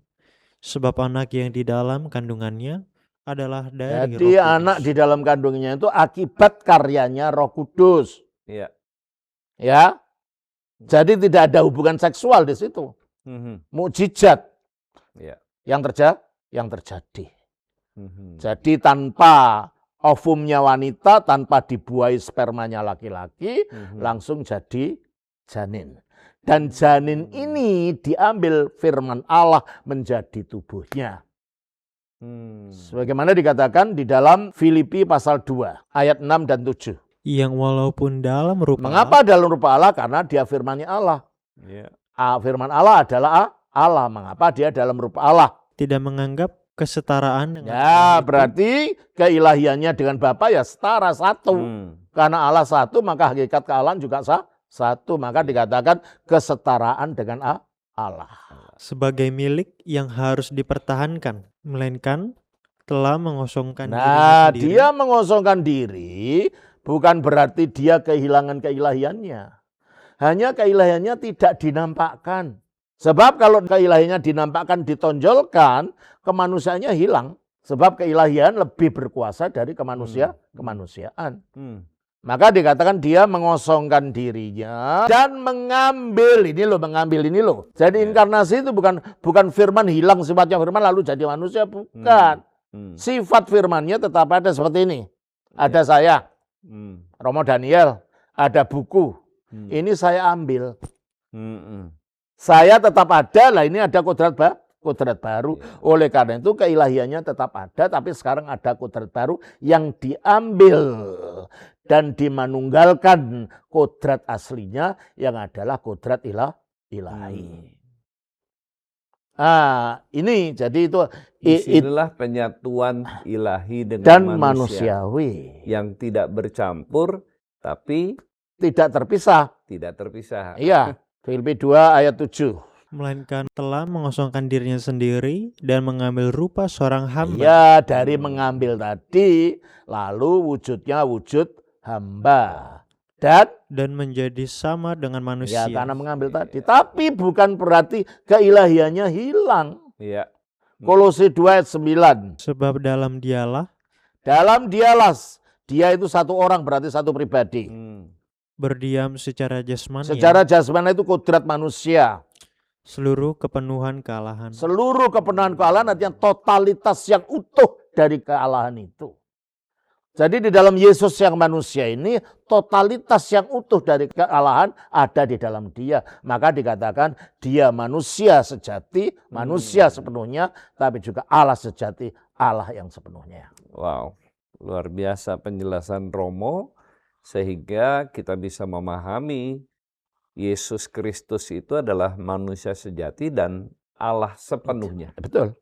Speaker 3: sebab anak yang di dalam kandungannya adalah dari Roh
Speaker 1: Jadi
Speaker 3: Kudus.
Speaker 1: anak di dalam kandungnya itu akibat karyanya Roh Kudus.
Speaker 2: Iya.
Speaker 1: Ya. Jadi tidak ada hubungan seksual di situ. Mukjizat
Speaker 2: Iya.
Speaker 1: yang terjadi. Jadi tanpa ovumnya wanita, tanpa dibuahi spermanya laki-laki, langsung jadi janin. Dan janin ini diambil firman Allah menjadi tubuhnya. Sebagaimana dikatakan di dalam Filipi pasal 2 ayat 6 dan 7.
Speaker 3: Yang walaupun dalam rupa
Speaker 1: Mengapa dalam rupa Allah? Karena dia firman-Nya Allah.
Speaker 2: Iya.
Speaker 1: Firman Allah adalah Allah. Mengapa dia dalam rupa Allah?
Speaker 3: tidak menganggap kesetaraan dengan
Speaker 1: Ya,
Speaker 3: Allah itu
Speaker 1: berarti keilahiannya dengan Bapa ya setara, satu. Karena Allah satu, maka hakikat kealahan juga satu. Maka dikatakan kesetaraan dengan Allah.
Speaker 3: sebagai milik yang harus dipertahankan, melainkan telah mengosongkan dirinya
Speaker 1: Nah,
Speaker 3: sendiri.
Speaker 1: dia mengosongkan diri bukan berarti dia kehilangan keilahiannya. Hanya keilahiannya tidak dinampakkan. Sebab kalau keilahiannya dinampakkan, ditonjolkan, kemanusiaannya hilang. Sebab keilahian lebih berkuasa dari kemanusiaan. Maka dikatakan dia mengosongkan dirinya dan mengambil ini loh. Jadi inkarnasi itu bukan firman hilang sifatnya firman lalu jadi manusia, bukan. Sifat firmannya tetap ada seperti ini. Ada saya, Romo Daniel, ada buku. Ini saya ambil. Saya tetap ada, lah ini ada kodrat baru. Oleh karena itu keilahiannya tetap ada, tapi sekarang ada kodrat baru yang diambil dan dimanunggalkan kodrat aslinya yang adalah kodrat ilahi. Ini jadi itu
Speaker 2: Disinilah penyatuan ilahi
Speaker 1: dan
Speaker 2: dengan manusia
Speaker 1: manusiawi
Speaker 2: yang tidak bercampur tapi
Speaker 1: tidak terpisah.
Speaker 2: tidak terpisah.
Speaker 1: Iya, Filipi 2 ayat 7.
Speaker 3: melainkan telah mengosongkan dirinya sendiri dan mengambil rupa seorang hamba.
Speaker 1: Ya, dari mengambil tadi, lalu wujudnya wujud hamba. Dan
Speaker 3: menjadi sama dengan manusia.
Speaker 1: ya karena mengambil tadi. Tapi bukan berarti keilahiannya hilang.
Speaker 2: Iya.
Speaker 1: Kolose 2 ayat 9.
Speaker 3: Sebab dalam dialah
Speaker 1: Dalam dialah, dia itu satu orang berarti satu pribadi.
Speaker 3: berdiam secara jasmani
Speaker 1: Secara jasmani itu kodrat manusia.
Speaker 3: seluruh kepenuhan kealahan.
Speaker 1: Seluruh kepenuhan kealahan artinya totalitas yang utuh dari kealahan itu. Jadi di dalam Yesus yang manusia ini totalitas yang utuh dari kealahan ada di dalam dia. Maka dikatakan dia manusia sejati, manusia sepenuhnya, tapi juga Allah sejati, Allah yang sepenuhnya.
Speaker 2: Wow, luar biasa penjelasan Romo sehingga kita bisa memahami Yesus Kristus itu adalah manusia sejati dan Allah sepenuhnya.
Speaker 1: Betul.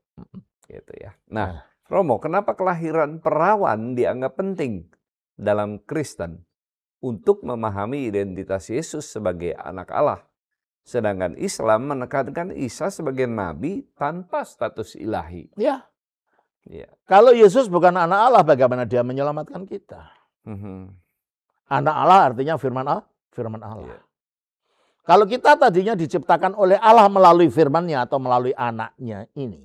Speaker 2: Gitu ya. Nah, Romo, kenapa kelahiran perawan dianggap penting dalam Kristen untuk memahami identitas Yesus sebagai anak Allah? Sedangkan Islam menekankan Isa sebagai nabi tanpa status ilahi.
Speaker 1: Ya.
Speaker 2: Ya.
Speaker 1: Kalau Yesus bukan anak Allah, bagaimana dia menyelamatkan kita? Anak Allah artinya firman Allah.
Speaker 2: Iya.
Speaker 1: Kalau kita tadinya diciptakan oleh Allah melalui firman-Nya atau melalui anaknya ini,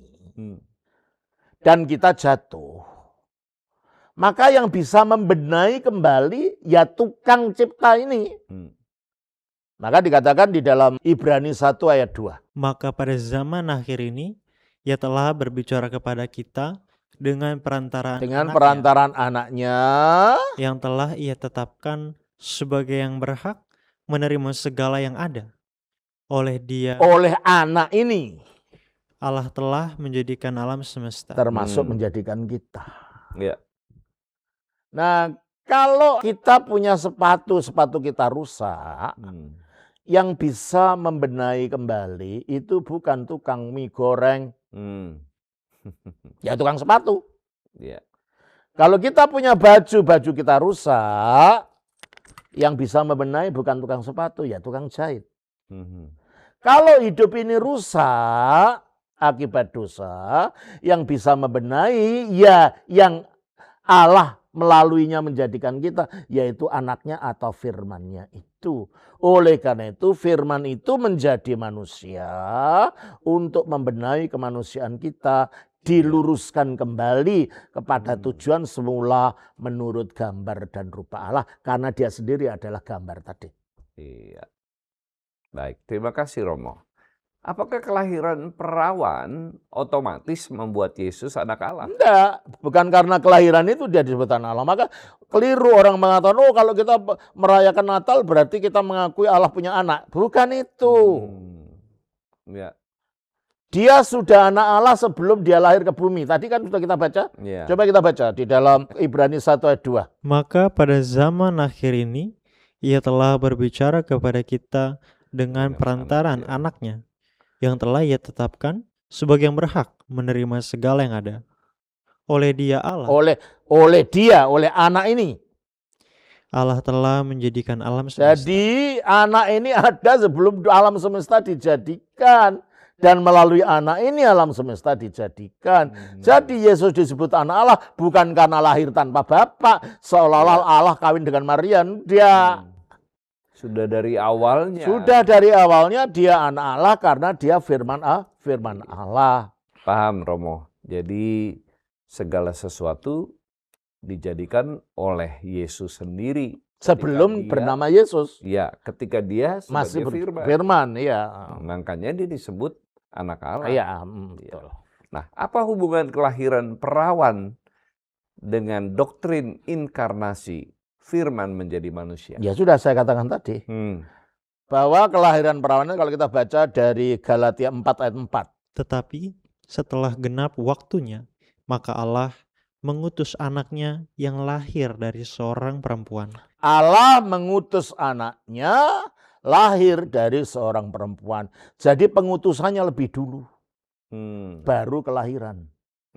Speaker 1: dan kita jatuh, maka yang bisa membenahi kembali ya tukang cipta ini. Maka dikatakan di dalam Ibrani 1 ayat 2.
Speaker 3: Maka pada zaman akhir ini, ia telah berbicara kepada kita dengan perantaraan
Speaker 1: anaknya
Speaker 3: yang telah ia tetapkan sebagai yang berhak menerima segala yang ada. Oleh dia,
Speaker 1: oleh anak ini,
Speaker 3: Allah telah menjadikan alam semesta.
Speaker 1: termasuk menjadikan kita.
Speaker 2: Ya.
Speaker 1: Nah, Kalau kita punya sepatu kita rusak, yang bisa membenahi kembali itu bukan tukang mie goreng, ya tukang sepatu.
Speaker 2: Ya.
Speaker 1: Kalau kita punya baju kita rusak, yang bisa membenahi bukan tukang sepatu, ya tukang jahit. Kalau hidup ini rusak akibat dosa, yang bisa membenahi ya yang Allah melaluinya menjadikan kita, yaitu anaknya atau firman-Nya itu. Oleh karena itu firman itu menjadi manusia untuk membenahi kemanusiaan kita, diluruskan kembali kepada tujuan semula menurut gambar dan rupa Allah, karena dia sendiri adalah gambar tadi.
Speaker 2: Iya. Baik, terima kasih Romo. Apakah kelahiran perawan otomatis membuat Yesus anak Allah?
Speaker 1: Enggak, bukan karena kelahiran itu dia disebut anak Allah. Maka keliru orang mengatakan, oh kalau kita merayakan Natal berarti kita mengakui Allah punya anak. Bukan itu.
Speaker 2: Ya.
Speaker 1: Dia sudah anak Allah sebelum dia lahir ke bumi. Tadi kan sudah kita baca.
Speaker 2: Ya.
Speaker 1: Coba kita baca di dalam Ibrani 1 ayat 2.
Speaker 3: Maka pada zaman akhir ini, ia telah berbicara kepada kita dengan perantaran anaknya, yang telah ia tetapkan sebagai yang berhak menerima segala yang ada. Oleh dia Allah. Oleh anak ini.
Speaker 2: Allah
Speaker 3: telah menjadikan alam semesta.
Speaker 1: Jadi anak ini ada sebelum alam semesta dijadikan. Dan melalui anak ini alam semesta dijadikan. Jadi Yesus disebut anak Allah bukan karena lahir tanpa bapak. Seolah-olah Allah kawin dengan Maria. Dia
Speaker 2: sudah dari awalnya.
Speaker 1: Sudah dari awalnya dia anak Allah karena dia firman Allah.
Speaker 2: Paham Romo. Jadi segala sesuatu dijadikan oleh Yesus sendiri.
Speaker 1: Sebelum bernama Yesus.
Speaker 2: Ya, ketika dia
Speaker 1: masih
Speaker 2: firman.
Speaker 1: Ya.
Speaker 2: Makanya dia disebut anak Allah.
Speaker 1: Iya, betul.
Speaker 2: Nah, apa hubungan kelahiran perawan dengan doktrin inkarnasi? Firman menjadi manusia.
Speaker 1: Ya sudah saya katakan tadi. Bahwa kelahiran perawan kalau kita baca dari Galatia 4 ayat 4.
Speaker 3: Tetapi setelah genap waktunya, maka Allah mengutus anaknya yang lahir dari seorang perempuan.
Speaker 1: Allah mengutus anaknya lahir dari seorang perempuan. Jadi pengutusannya lebih dulu. Baru kelahiran.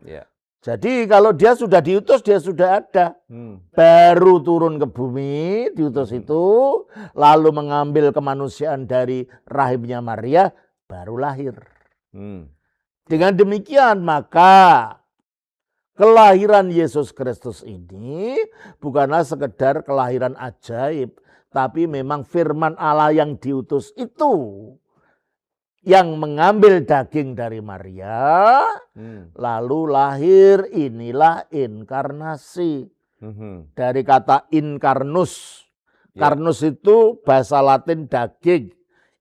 Speaker 2: Ya.
Speaker 1: Jadi kalau dia sudah diutus, dia sudah ada. Baru turun ke bumi, diutus itu, lalu mengambil kemanusiaan dari rahimnya Maria, baru lahir. Dengan demikian maka kelahiran Yesus Kristus ini bukanlah sekedar kelahiran ajaib, tapi memang firman Allah yang diutus itu yang mengambil daging dari Maria, lalu lahir, inilah inkarnasi. Dari kata incarnus. Carnus itu bahasa Latin daging.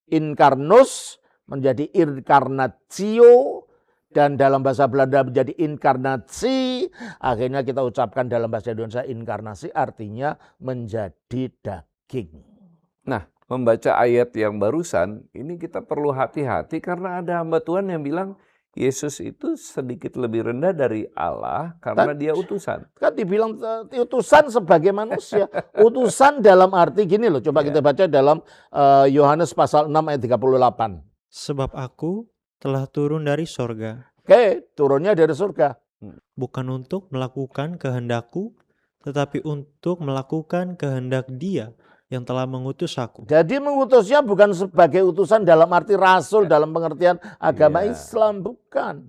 Speaker 1: Incarnus menjadi incarnatio, dan dalam bahasa Belanda menjadi inkarnasi. Akhirnya kita ucapkan dalam bahasa Indonesia inkarnasi, artinya menjadi daging.
Speaker 2: Nah, membaca ayat yang barusan, ini kita perlu hati-hati karena ada hamba Tuhan yang bilang Yesus itu sedikit lebih rendah dari Allah karena dia utusan.
Speaker 1: Kan dibilang utusan sebagai manusia. Utusan dalam arti gini loh, coba kita baca dalam Yohanes pasal 6 ayat 38.
Speaker 3: Sebab aku telah turun dari sorga.
Speaker 1: Oke, turunnya dari surga.
Speaker 3: Bukan untuk melakukan kehendakku, tetapi untuk melakukan kehendak Dia yang telah mengutus aku.
Speaker 1: Jadi mengutusnya bukan sebagai utusan dalam arti rasul dalam pengertian agama Islam, bukan.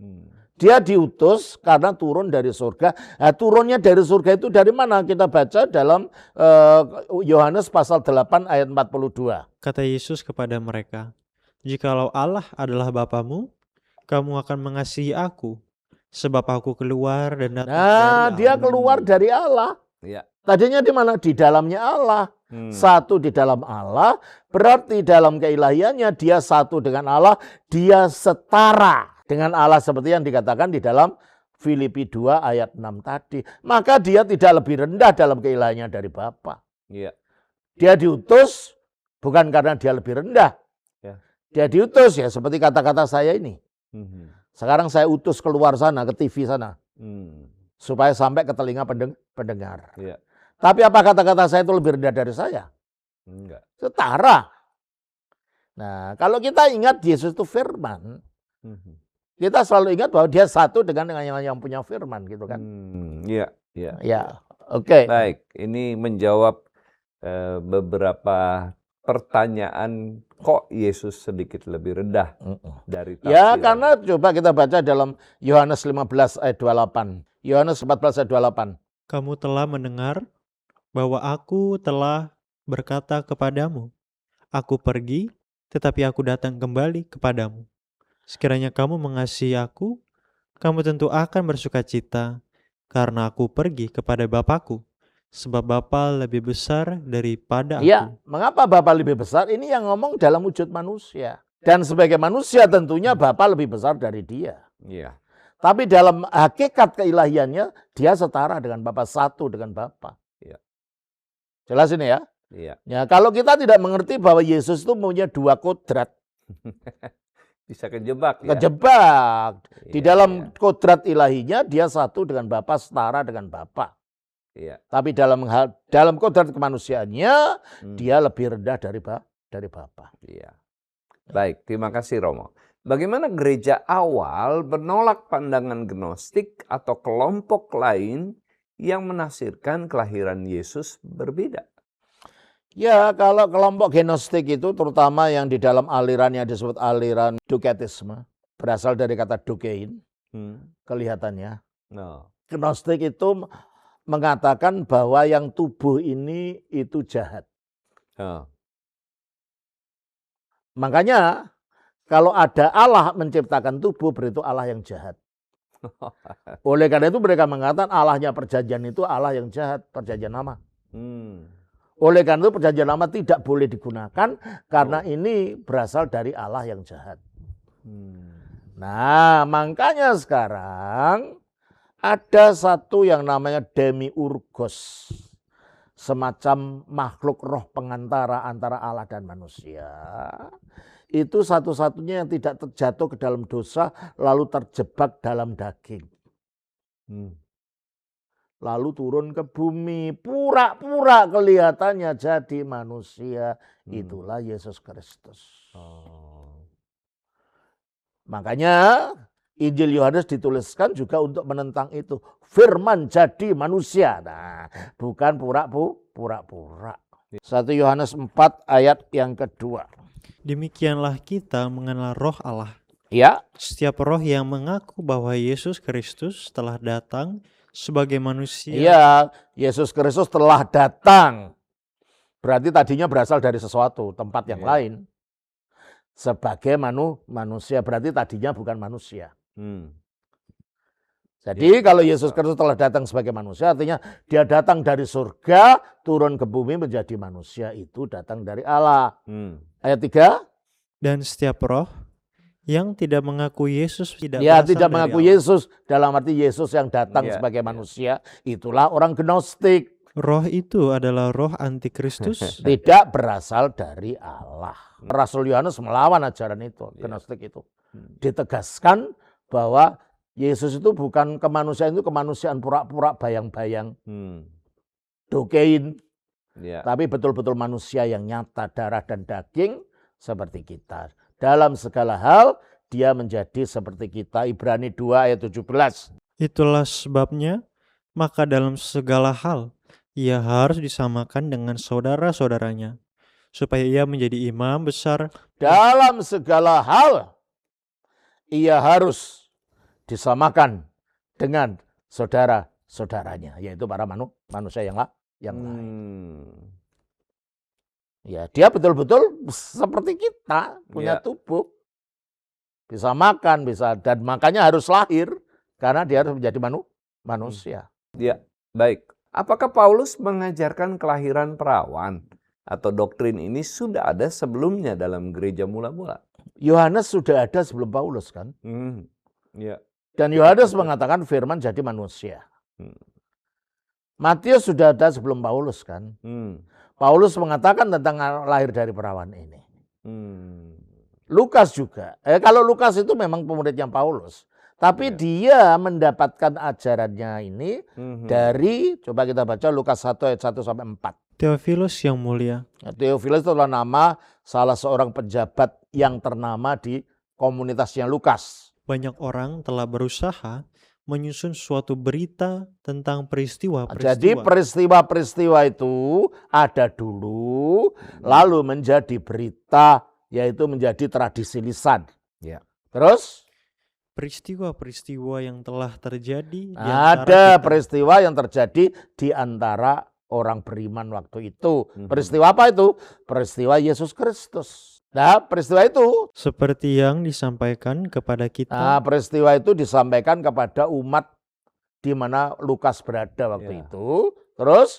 Speaker 1: Dia diutus karena turun dari surga. Nah, turunnya dari surga itu dari mana? Kita baca dalam Yohanes pasal 8 ayat 42.
Speaker 3: Kata Yesus kepada mereka, jikalau Allah adalah Bapamu, kamu akan mengasihi aku, sebab aku keluar dan datang dari Allah.
Speaker 1: Dia keluar dari Allah.
Speaker 2: Ya.
Speaker 1: Tadinya di mana? Di dalamnya Allah. Satu di dalam Allah, berarti dalam keilahiannya dia satu dengan Allah, dia setara dengan Allah seperti yang dikatakan di dalam Filipi 2 ayat 6 tadi. Maka dia tidak lebih rendah dalam keilahiannya dari Bapa.
Speaker 2: Ya.
Speaker 1: Dia diutus bukan karena dia lebih rendah.
Speaker 2: Ya.
Speaker 1: Dia diutus ya seperti kata-kata saya ini. Sekarang saya utus keluar sana, ke TV sana. Supaya sampai ke telinga pendengar.
Speaker 2: Ya.
Speaker 1: Tapi apa kata-kata saya itu lebih rendah dari saya?
Speaker 2: Enggak.
Speaker 1: Setara. Nah, kalau kita ingat Yesus itu firman, kita selalu ingat bahwa dia satu dengan yang punya firman gitu kan.
Speaker 2: Iya, iya.
Speaker 1: Ya, oke.
Speaker 2: Baik, ini menjawab beberapa pertanyaan kok Yesus sedikit lebih rendah dari tafsiran.
Speaker 1: Ya, karena coba kita baca dalam Yohanes 15 ayat 28. Yohanes 14 ayat 28.
Speaker 3: Kamu telah mendengar bahwa aku telah berkata kepadamu, aku pergi, tetapi aku datang kembali kepadamu. Sekiranya kamu mengasihi aku, kamu tentu akan bersukacita, karena aku pergi kepada Bapakku, sebab Bapa lebih besar daripada aku.
Speaker 1: Ya, mengapa Bapa lebih besar? Ini yang ngomong dalam wujud manusia. Dan sebagai manusia tentunya Bapa lebih besar dari dia.
Speaker 2: Iya.
Speaker 1: Tapi dalam hakikat keilahiannya, dia setara dengan Bapa, satu dengan Bapa.
Speaker 2: Iya.
Speaker 1: Jelas ini ya?
Speaker 2: Iya.
Speaker 1: Ya, kalau kita tidak mengerti bahwa Yesus itu punya dua kodrat,
Speaker 2: Bisa kejebak ya.
Speaker 1: kejebak. Di
Speaker 2: Iya,
Speaker 1: dalam
Speaker 2: iya.
Speaker 1: kodrat ilahinya dia satu dengan Bapa, setara dengan Bapa.
Speaker 2: Iya.
Speaker 1: Tapi dalam kodrat kemanusiaannya dia lebih rendah dari Bapa.
Speaker 2: Iya. Baik, terima kasih Romo. Bagaimana gereja awal menolak pandangan gnostik atau kelompok lain yang menafsirkan kelahiran Yesus berbeda?
Speaker 1: Ya, kalau kelompok gnostik itu terutama yang di dalam aliran yang disebut aliran Duketisme, berasal dari kata dukein, kelihatannya.
Speaker 2: No.
Speaker 1: Gnostik itu mengatakan bahwa yang tubuh ini itu jahat.
Speaker 2: Oh.
Speaker 1: Makanya kalau ada Allah menciptakan tubuh, berarti Allah yang jahat. Oleh karena itu mereka mengatakan Allahnya perjanjian itu Allah yang jahat, perjanjian lama. Oleh karena itu perjanjian lama tidak boleh digunakan karena ini berasal dari Allah yang jahat. Nah, makanya sekarang ada satu yang namanya demiurgos. Semacam makhluk roh pengantara antara Allah dan manusia. Itu satu-satunya yang tidak terjatuh ke dalam dosa lalu terjebak dalam daging. Lalu turun ke bumi, pura-pura kelihatannya jadi manusia. Itulah Yesus Kristus. Makanya Injil Yohanes dituliskan juga untuk menentang itu. Firman jadi manusia. Nah, bukan pura-pura. 1 Yohanes 4 ayat yang kedua.
Speaker 3: Demikianlah kita mengenal roh Allah.
Speaker 1: Ya.
Speaker 3: Setiap roh yang mengaku bahwa Yesus Kristus telah datang sebagai manusia.
Speaker 1: Iya, Yesus Kristus telah datang. Berarti tadinya berasal dari sesuatu, tempat yang lain. Sebagai manusia, berarti tadinya bukan manusia. Jadi kalau Yesus Kristus telah datang sebagai manusia, artinya dia datang dari surga, turun ke bumi menjadi manusia. Itu datang dari Allah. Ayat 3.
Speaker 3: Dan setiap roh yang tidak mengaku Yesus tidak
Speaker 1: mengaku Yesus, dalam arti Yesus yang datang sebagai manusia, itulah orang gnostik.
Speaker 3: Roh itu adalah roh antikristus.
Speaker 1: Tidak berasal dari Allah. Rasul Yohanes melawan ajaran itu, gnostik itu. Ditegaskan bahwa Yesus itu bukan kemanusiaan, itu kemanusiaan pura-pura bayang-bayang. Dokein. Tapi betul-betul manusia yang nyata, darah dan daging seperti kita. Dalam segala hal dia menjadi seperti kita. Ibrani 2 ayat 17.
Speaker 3: Itulah sebabnya maka dalam segala hal ia harus disamakan dengan saudara-saudaranya, supaya ia menjadi imam besar.
Speaker 1: Dalam segala hal ia harus disamakan dengan saudara-saudaranya, yaitu para manusia yang lain. Ya, dia betul-betul seperti kita, punya tubuh. Bisa makan, dan makanya harus lahir karena dia harus menjadi manusia.
Speaker 2: Ya, baik. Apakah Paulus mengajarkan kelahiran perawan atau doktrin ini sudah ada sebelumnya dalam gereja mula-mula?
Speaker 1: Yohanes sudah ada sebelum Paulus kan? Dan Yohanes mengatakan firman jadi manusia. Matius sudah ada sebelum Paulus kan? Paulus mengatakan tentang lahir dari perawan ini. Lukas juga. Kalau Lukas itu memang pemuridnya Paulus. Tapi
Speaker 2: Ya.
Speaker 1: dia mendapatkan ajarannya ini
Speaker 2: Mhm.
Speaker 1: dari, coba kita baca Lukas 1 ayat 1 sampai 4.
Speaker 3: Theophilus yang mulia,
Speaker 1: Theophilus itu adalah nama salah seorang pejabat yang ternama di komunitasnya Lukas.
Speaker 3: banyak orang telah berusaha menyusun suatu berita tentang
Speaker 1: Jadi
Speaker 3: peristiwa-peristiwa
Speaker 1: peristiwa-peristiwa itu ada dulu, lalu menjadi berita, yaitu menjadi tradisi lisan.
Speaker 2: Ya.
Speaker 1: Terus
Speaker 3: peristiwa-peristiwa yang telah terjadi di
Speaker 1: ada
Speaker 3: antara kita.
Speaker 1: peristiwa yang terjadi di antara orang beriman waktu itu.
Speaker 2: Mhm.
Speaker 1: Peristiwa apa itu? Peristiwa Yesus Kristus. Nah, peristiwa itu,
Speaker 3: Seperti yang disampaikan kepada kita
Speaker 1: peristiwa itu disampaikan kepada umat di mana Lukas berada waktu
Speaker 2: Ya.
Speaker 1: itu. Terus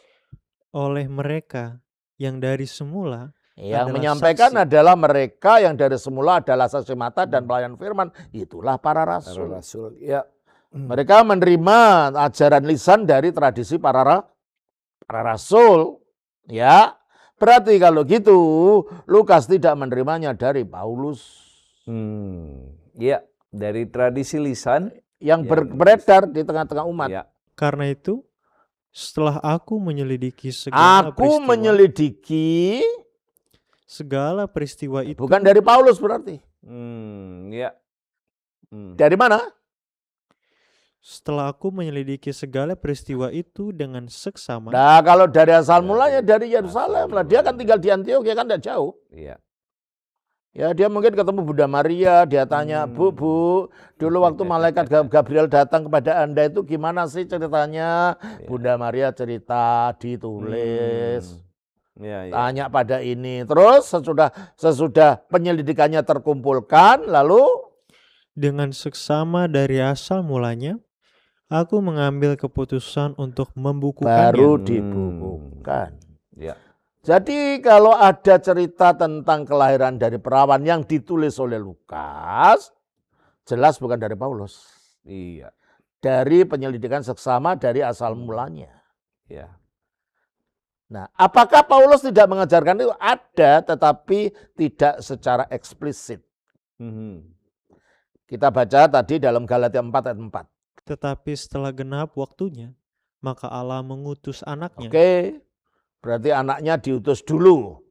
Speaker 3: oleh mereka yang dari semula
Speaker 1: yang
Speaker 3: adalah
Speaker 1: menyampaikan
Speaker 3: saksi.
Speaker 1: adalah mereka yang dari semula adalah saksi mata dan pelayan firman. Itulah para
Speaker 2: Para
Speaker 1: rasul.
Speaker 2: rasul. Ya.
Speaker 1: Mereka menerima ajaran lisan dari tradisi para rasul. Ya, berarti kalau gitu Lukas tidak menerimanya dari Paulus
Speaker 2: Ya, dari tradisi lisan.
Speaker 1: yang
Speaker 2: Yang
Speaker 1: beredar di tengah-tengah umat.
Speaker 2: Ya.
Speaker 3: Karena itu, setelah aku menyelidiki segala
Speaker 1: Aku
Speaker 3: peristiwa,
Speaker 1: menyelidiki,
Speaker 3: segala peristiwa itu
Speaker 1: bukan dari Paulus berarti.
Speaker 2: Ya.
Speaker 1: Dari mana?
Speaker 3: setelah aku menyelidiki segala peristiwa itu dengan seksama,
Speaker 1: Nah, kalau dari asal
Speaker 2: Ya,
Speaker 1: mulanya
Speaker 2: dari
Speaker 1: dari Yerusalem
Speaker 2: asal
Speaker 1: lah. Dia kan
Speaker 2: mulanya.
Speaker 1: tinggal di Antioquia kan tidak jauh.
Speaker 2: Iya.
Speaker 1: Ya, dia mungkin ketemu Bunda Maria, dia tanya, Bu, dulu waktu malaikat Gabriel datang kepada Anda itu gimana sih ceritanya?
Speaker 2: Iya.
Speaker 1: Bunda Maria cerita, ditulis,
Speaker 2: Ya, ya.
Speaker 1: tanya pada ini. Terus sesudah penyelidikannya terkumpulkan, lalu
Speaker 3: dengan seksama dari asal mulanya, aku mengambil keputusan untuk membukukannya.
Speaker 1: baru dibukukan.
Speaker 2: Ya.
Speaker 1: Jadi kalau ada cerita tentang kelahiran dari perawan yang ditulis oleh Lukas, jelas bukan dari Paulus.
Speaker 2: Iya.
Speaker 1: Dari penyelidikan seksama dari asal mulanya.
Speaker 2: Ya.
Speaker 1: Nah, apakah Paulus tidak mengajarkan itu? Ada, tetapi tidak secara eksplisit. Kita baca tadi dalam Galatia 4 ayat 4.
Speaker 3: Tetapi setelah genap waktunya, maka Allah mengutus anaknya.
Speaker 1: Oke, berarti anaknya diutus dulu.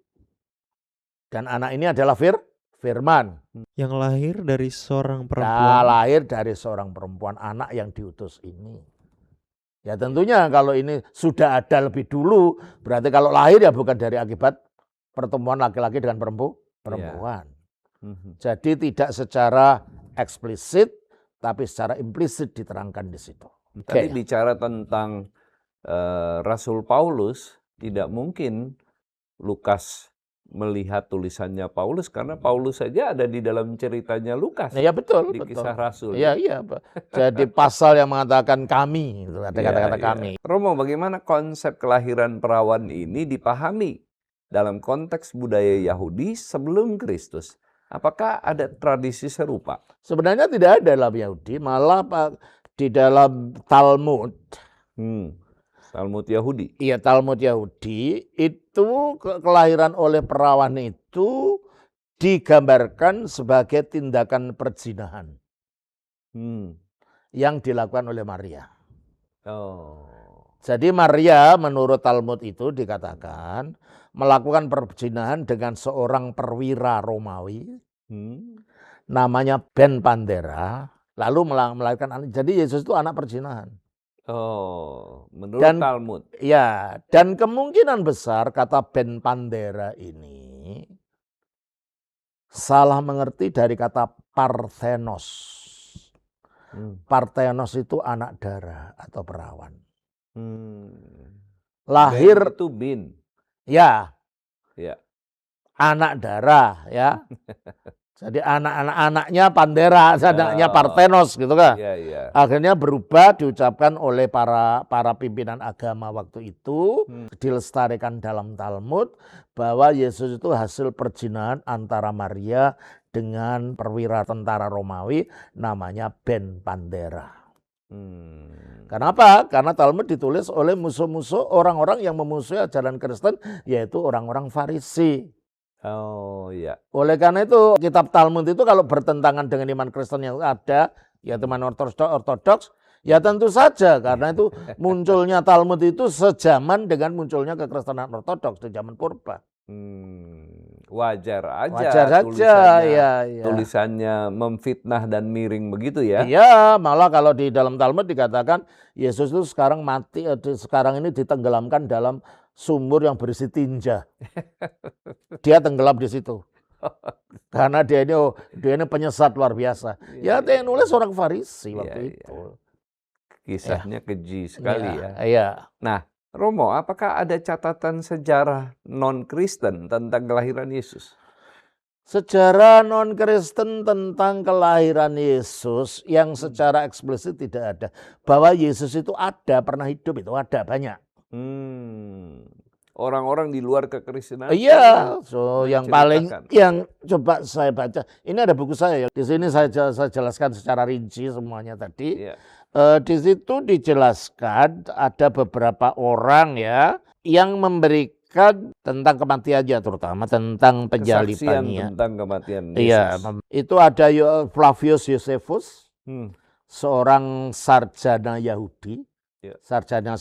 Speaker 1: Dan anak ini adalah Firman.
Speaker 3: Yang lahir dari seorang
Speaker 1: Nah,
Speaker 3: perempuan.
Speaker 1: lahir dari seorang perempuan, anak yang diutus ini. Ya tentunya kalau ini sudah ada lebih dulu, berarti kalau lahir ya bukan dari akibat pertemuan laki-laki dengan perempuan. Jadi tidak secara eksplisit, tapi secara implisit diterangkan di situ.
Speaker 2: Tadi bicara tentang Rasul Paulus, tidak mungkin Lukas melihat tulisannya Paulus karena Paulus saja ada di dalam ceritanya Lukas.
Speaker 1: Nah, ya betul,
Speaker 2: Di
Speaker 1: betul.
Speaker 2: Kisah Rasul.
Speaker 1: Iya. Jadi pasal yang mengatakan kami, itu ada kata-kata
Speaker 2: Iya.
Speaker 1: kami.
Speaker 2: Romo, bagaimana konsep kelahiran perawan ini dipahami dalam konteks budaya Yahudi sebelum Kristus? Apakah ada tradisi serupa?
Speaker 1: Sebenarnya tidak ada dalam Yahudi, malah di dalam Talmud.
Speaker 2: Talmud Yahudi.
Speaker 1: Iya, Talmud Yahudi itu kelahiran oleh perawan itu digambarkan sebagai tindakan perzinahan yang dilakukan oleh Maria. Jadi Maria menurut Talmud itu dikatakan melakukan perzinahan dengan seorang perwira Romawi namanya Ben Pandera, lalu melahirkan anak. Jadi Yesus itu anak perzinahan.
Speaker 2: Menurut Talmud.
Speaker 1: Ya, dan kemungkinan besar kata Ben Pandera ini salah mengerti dari kata Parthenos. Parthenos itu anak darah atau perawan. Lahir
Speaker 2: Ben itu bin.
Speaker 1: Ya.
Speaker 2: Ya.
Speaker 1: Anak darah ya. Jadi anak-anaknya Pandera, anaknya Parthenos gitu kan.
Speaker 2: Iya.
Speaker 1: Akhirnya berubah diucapkan oleh para pimpinan agama waktu itu, dilestarikan dalam Talmud bahwa Yesus itu hasil perzinahan antara Maria dengan perwira tentara Romawi namanya Ben Pandera. Kenapa? Karena Talmud ditulis oleh musuh-musuh orang-orang yang memusuhi ajaran Kristen, yaitu orang-orang Farisi.
Speaker 2: Iya.
Speaker 1: Oleh karena itu kitab Talmud itu kalau bertentangan dengan iman Kristen yang ada, ya teman ortodoks, ya tentu saja karena itu munculnya Talmud itu sejaman dengan munculnya kekristenan ortodoks di zaman purba.
Speaker 2: Wajar aja
Speaker 1: Wajar saja,
Speaker 2: tulisannya, tulisannya memfitnah dan miring begitu ya.
Speaker 1: Iya, malah kalau di dalam Talmud dikatakan Yesus itu sekarang mati, sekarang ini ditenggelamkan dalam sumur yang berisi tinja. Dia tenggelam di situ. Karena dia ini penyesat luar biasa. Ya, dia nulis orang Farisi waktu itu.
Speaker 2: Kisahnya keji sekali ya.
Speaker 1: Iya.
Speaker 2: Nah, Romo, apakah ada catatan sejarah non-Kristen tentang kelahiran Yesus?
Speaker 1: Sejarah non-Kristen tentang kelahiran Yesus yang secara eksplisit tidak ada. Bahwa Yesus itu ada, pernah hidup itu ada, banyak.
Speaker 2: Orang-orang di luar kekristenan.
Speaker 1: Iya, yang paling yang coba saya baca. Ini ada buku saya ya. Di sini saya jelaskan secara rinci semuanya tadi.
Speaker 2: Iya.
Speaker 1: Di situ dijelaskan ada beberapa orang ya yang memberikan tentang kematiannya, terutama tentang penjalipannya.
Speaker 2: Tentang kematian Yesus.
Speaker 1: Iya, itu ada Flavius Josephus, seorang sarjana Yahudi, sarjana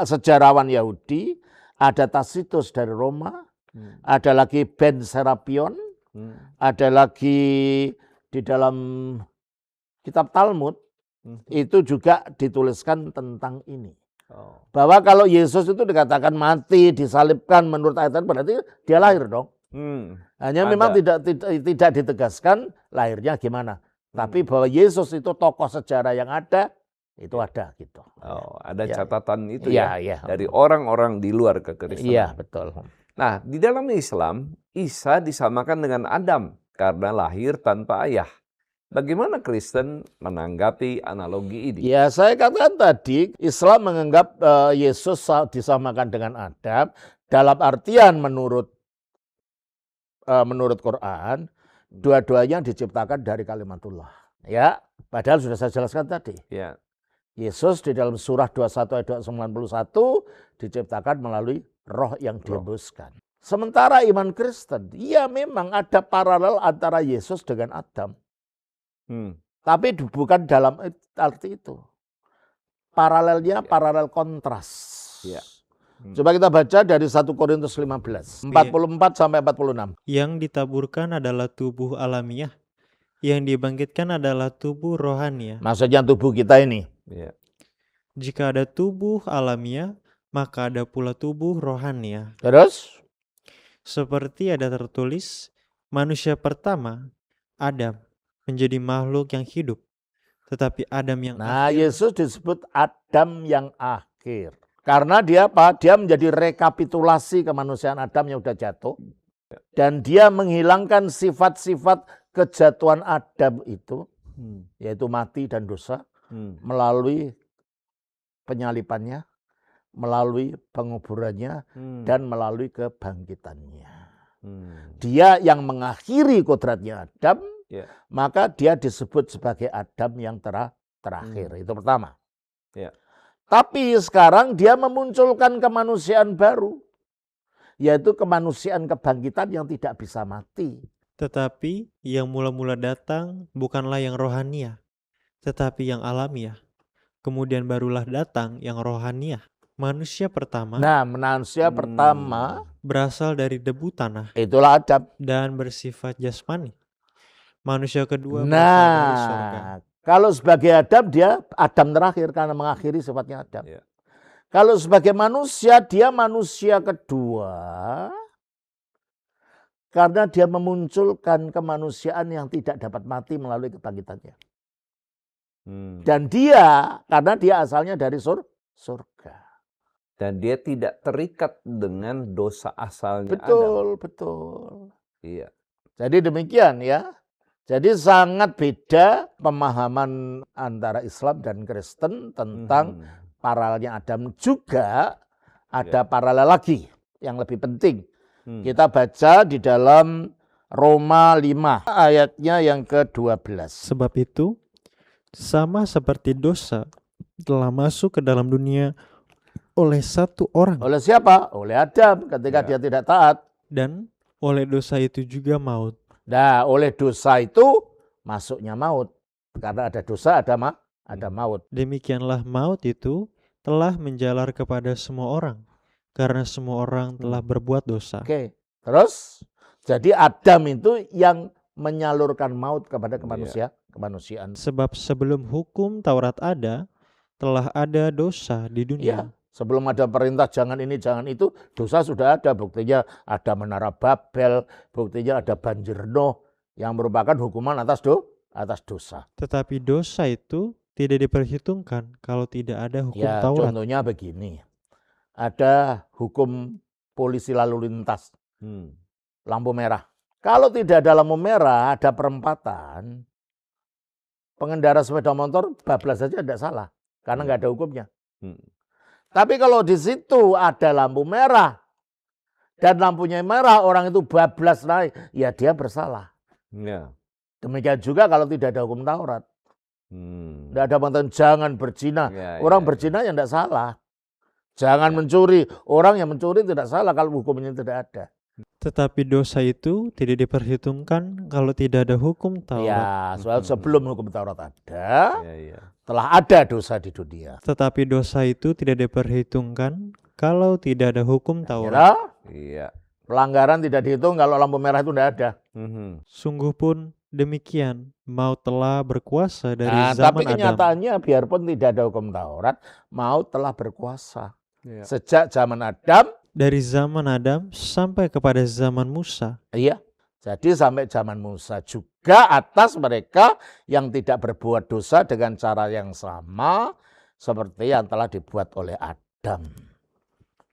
Speaker 1: sejarawan Yahudi. Ada Tacitus dari Roma, ada lagi Ben Serapion, ada lagi di dalam kitab Talmud, itu juga dituliskan tentang ini. Bahwa kalau Yesus itu dikatakan mati, disalibkan menurut ayat berarti dia lahir dong. Hanya memang tidak ditegaskan lahirnya gimana. Tapi bahwa Yesus itu tokoh sejarah yang ada, itu ada gitu.
Speaker 2: Ada catatan itu
Speaker 1: ya
Speaker 2: dari orang-orang di luar kekristenan.
Speaker 1: Iya, betul.
Speaker 2: Nah, di dalam Islam, Isa disamakan dengan Adam karena lahir tanpa ayah. Bagaimana Kristen menanggapi analogi ini? Ya,
Speaker 1: saya katakan tadi, Islam menganggap Yesus disamakan dengan Adam dalam artian menurut Quran, dua-duanya diciptakan dari kalimatullah. Ya, padahal sudah saya jelaskan tadi.
Speaker 2: Ya.
Speaker 1: Yesus di dalam surah 21 ayat 91 diciptakan melalui roh yang dihembuskan. Sementara iman Kristen, ya memang ada paralel antara Yesus dengan Adam. Tapi bukan dalam arti itu. Paralelnya paralel kontras.
Speaker 2: Ya.
Speaker 1: Coba kita baca dari 1 Korintus 15, 44 sampai 46.
Speaker 3: Yang ditaburkan adalah tubuh alamiah, yang dibangkitkan adalah tubuh rohaniah.
Speaker 1: Maksudnya tubuh kita ini.
Speaker 2: Ya.
Speaker 3: Jika ada tubuh alamiah, maka ada pula tubuh rohaniah.
Speaker 1: Terus?
Speaker 3: Seperti ada tertulis, manusia pertama, Adam, menjadi makhluk yang hidup. Tetapi Adam yang akhir.
Speaker 1: Yesus disebut Adam yang akhir. Karena dia apa? Dia menjadi rekapitulasi kemanusiaan Adam yang sudah jatuh. Dan dia menghilangkan sifat-sifat kejatuhan Adam itu. Yaitu mati dan dosa. Melalui penyalipannya, melalui penguburannya, dan melalui kebangkitannya. Dia yang mengakhiri kodratnya Adam, maka dia disebut sebagai Adam yang terakhir. Itu pertama. Tapi sekarang dia memunculkan kemanusiaan baru, yaitu kemanusiaan kebangkitan yang tidak bisa mati.
Speaker 3: Tetapi yang mula-mula datang bukanlah yang rohaniah, tetapi yang alamiah. Kemudian barulah datang yang rohaniah. Manusia pertama.
Speaker 1: Manusia pertama
Speaker 3: berasal dari debu tanah.
Speaker 1: Itulah Adam.
Speaker 3: Dan bersifat jasmani. Manusia kedua berasal dari surga.
Speaker 1: Kalau sebagai Adam, dia Adam terakhir karena mengakhiri sifatnya Adam. Kalau sebagai manusia, dia manusia kedua karena dia memunculkan kemanusiaan yang tidak dapat mati melalui kebangkitannya. Dan karena dia asalnya dari surga.
Speaker 2: Dan dia tidak terikat dengan dosa asalnya Adam.
Speaker 1: Betul.
Speaker 2: Iya.
Speaker 1: Jadi demikian ya. Jadi sangat beda pemahaman antara Islam dan Kristen tentang paralelnya Adam. Juga ada paralel lagi yang lebih penting. Kita baca di dalam Roma 5 ayatnya yang ke-12.
Speaker 3: Sebab itu, sama seperti dosa telah masuk ke dalam dunia oleh satu orang.
Speaker 1: Oleh siapa? Oleh Adam ketika dia tidak taat.
Speaker 3: Dan oleh dosa itu juga maut.
Speaker 1: Oleh dosa itu masuknya maut. Karena ada dosa, ada maut.
Speaker 3: Demikianlah maut itu telah menjalar kepada semua orang, karena semua orang telah berbuat dosa.
Speaker 1: Oke. Terus jadi Adam itu yang menyalurkan maut kepada kemanusiaan.
Speaker 3: Sebab sebelum hukum Taurat ada, telah ada dosa di dunia.
Speaker 1: Iya. Sebelum ada perintah jangan ini, jangan itu, dosa sudah ada. Buktinya ada Menara Babel, buktinya ada banjir Nuh yang merupakan hukuman atas dosa.
Speaker 3: Tetapi dosa itu tidak diperhitungkan kalau tidak ada hukum
Speaker 1: Ya,
Speaker 3: Taurat.
Speaker 1: contohnya begini. Ada hukum polisi lalu lintas, lampu merah. Kalau tidak ada lampu merah, ada perempatan, pengendara sepeda motor bablas saja tidak salah, karena nggak ada hukumnya. Tapi kalau di situ ada lampu merah dan lampunya merah, orang itu bablas naik, ya dia bersalah.
Speaker 2: Ya.
Speaker 1: Demikian juga kalau tidak ada hukum Taurat. Tidak ada pengetahuan jangan berzina.
Speaker 2: Ya,
Speaker 1: Orang
Speaker 2: ya,
Speaker 1: berzina yang tidak salah. Jangan mencuri. Orang yang mencuri tidak salah kalau hukumnya tidak ada.
Speaker 3: Tetapi dosa itu tidak diperhitungkan kalau tidak ada hukum Taurat.
Speaker 1: Ya, soal sebelum hukum Taurat ada,
Speaker 2: Ya.
Speaker 1: telah ada dosa di dunia.
Speaker 3: Tetapi dosa itu tidak diperhitungkan kalau tidak ada hukum Taurat.
Speaker 1: Kira
Speaker 2: Iya.
Speaker 1: pelanggaran tidak dihitung kalau lampu merah itu tidak ada.
Speaker 3: Sungguh pun demikian, maut telah berkuasa dari
Speaker 1: Nah,
Speaker 3: zaman
Speaker 1: tapi
Speaker 3: Adam.
Speaker 1: kenyataannya biarpun tidak ada hukum Taurat, maut telah berkuasa.
Speaker 2: Ya.
Speaker 1: Sejak zaman Adam,
Speaker 3: Dari zaman Adam sampai kepada zaman Musa.
Speaker 1: iya. Jadi sampai zaman Musa juga atas mereka yang tidak berbuat dosa dengan cara yang sama seperti yang telah dibuat oleh Adam.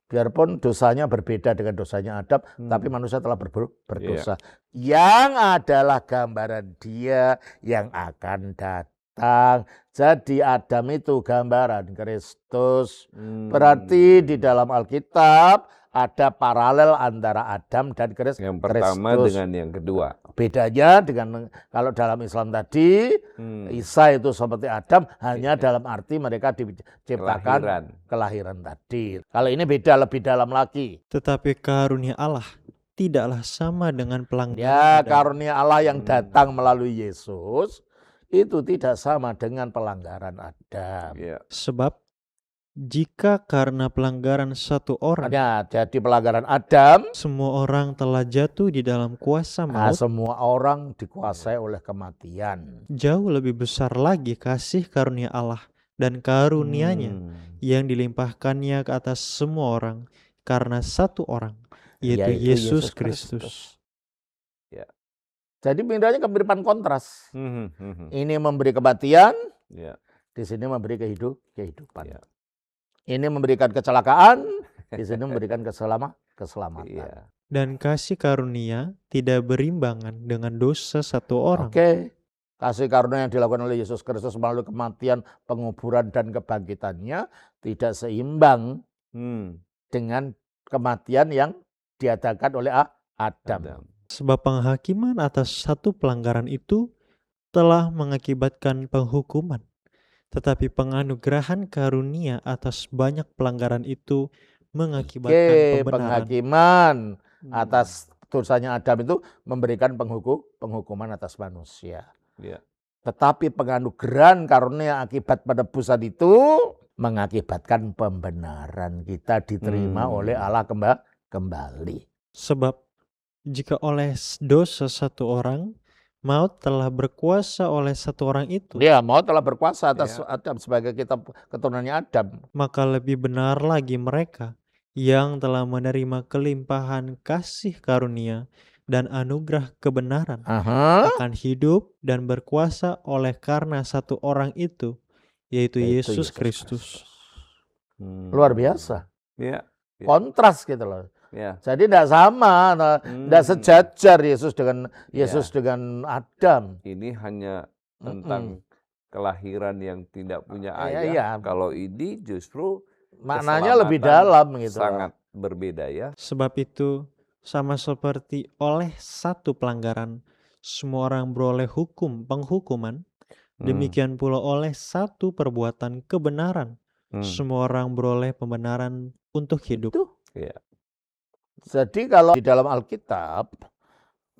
Speaker 1: Biarpun dosanya berbeda dengan dosanya Adam, tapi manusia telah berdosa. Yang adalah gambaran dia yang akan datang. Jadi Adam itu gambaran Kristus. Berarti di dalam Alkitab ada paralel antara Adam dan Kristus.
Speaker 2: Yang pertama dengan yang kedua.
Speaker 1: Bedanya dengan kalau dalam Islam tadi, Isa itu seperti Adam, hanya dalam arti mereka diciptakan kelahiran tadi. Kalau ini beda, lebih dalam lagi.
Speaker 3: Tetapi karunia Allah tidaklah sama dengan pelanggaran
Speaker 1: Ya,
Speaker 3: Adam.
Speaker 1: karunia Allah yang datang melalui Yesus itu tidak sama dengan pelanggaran Adam.
Speaker 2: Ya.
Speaker 3: Sebab jika karena pelanggaran satu orang,
Speaker 1: Ya, jadi pelanggaran Adam,
Speaker 3: semua orang telah jatuh di dalam kuasa maut,
Speaker 1: semua orang dikuasai oleh kematian.
Speaker 3: jauh lebih besar lagi kasih karunia Allah dan karunia-Nya yang dilimpahkannya ke atas semua orang karena satu orang, yaitu Yesus Kristus.
Speaker 2: Ya.
Speaker 1: Jadi bedanya kemiripan kontras. Ini memberi kematian,
Speaker 2: Ya.
Speaker 1: di sini memberi kehidupan.
Speaker 2: Ya.
Speaker 1: Ini memberikan kecelakaan, di sini memberikan keselamatan.
Speaker 2: Ya.
Speaker 3: Dan kasih karunia tidak berimbangan dengan dosa satu orang.
Speaker 1: Oke. Kasih karunia yang dilakukan oleh Yesus Kristus melalui kematian, penguburan, dan kebangkitannya tidak seimbang dengan kematian yang diadakan oleh Adam.
Speaker 3: Sebab penghakiman atas satu pelanggaran itu telah mengakibatkan penghukuman. Tetapi penganugerahan karunia atas banyak pelanggaran itu mengakibatkan pembenaran.
Speaker 1: Penghakiman atas dosanya Adam itu memberikan penghukuman atas manusia.
Speaker 2: Ya.
Speaker 1: Tetapi penganugerahan karunia akibat penebusan itu mengakibatkan pembenaran. Kita diterima oleh Allah kembali.
Speaker 3: Sebab jika oleh dosa satu orang, maut telah berkuasa oleh satu orang itu,
Speaker 1: Ya, maut telah berkuasa atas Adam sebagai keturunannya Adam.
Speaker 3: maka lebih benar lagi mereka yang telah menerima kelimpahan kasih karunia dan anugerah kebenaran akan hidup dan berkuasa oleh karena satu orang itu, yaitu Yesus Kristus.
Speaker 1: Luar biasa.
Speaker 2: Ya.
Speaker 1: Kontras gitu loh.
Speaker 2: Ya.
Speaker 1: Jadi tidak sama, tidak sejajar Yesus dengan Adam.
Speaker 2: Ini hanya tentang kelahiran yang tidak punya ayah.
Speaker 1: Iya.
Speaker 2: Kalau ini justru
Speaker 1: Maknanya lebih dalam gitu.
Speaker 2: Sangat berbeda ya.
Speaker 3: Sebab itu sama seperti oleh satu pelanggaran semua orang beroleh penghukuman, demikian pula oleh satu perbuatan kebenaran semua orang beroleh pembenaran untuk hidup.
Speaker 2: Ya.
Speaker 1: Jadi kalau di dalam Alkitab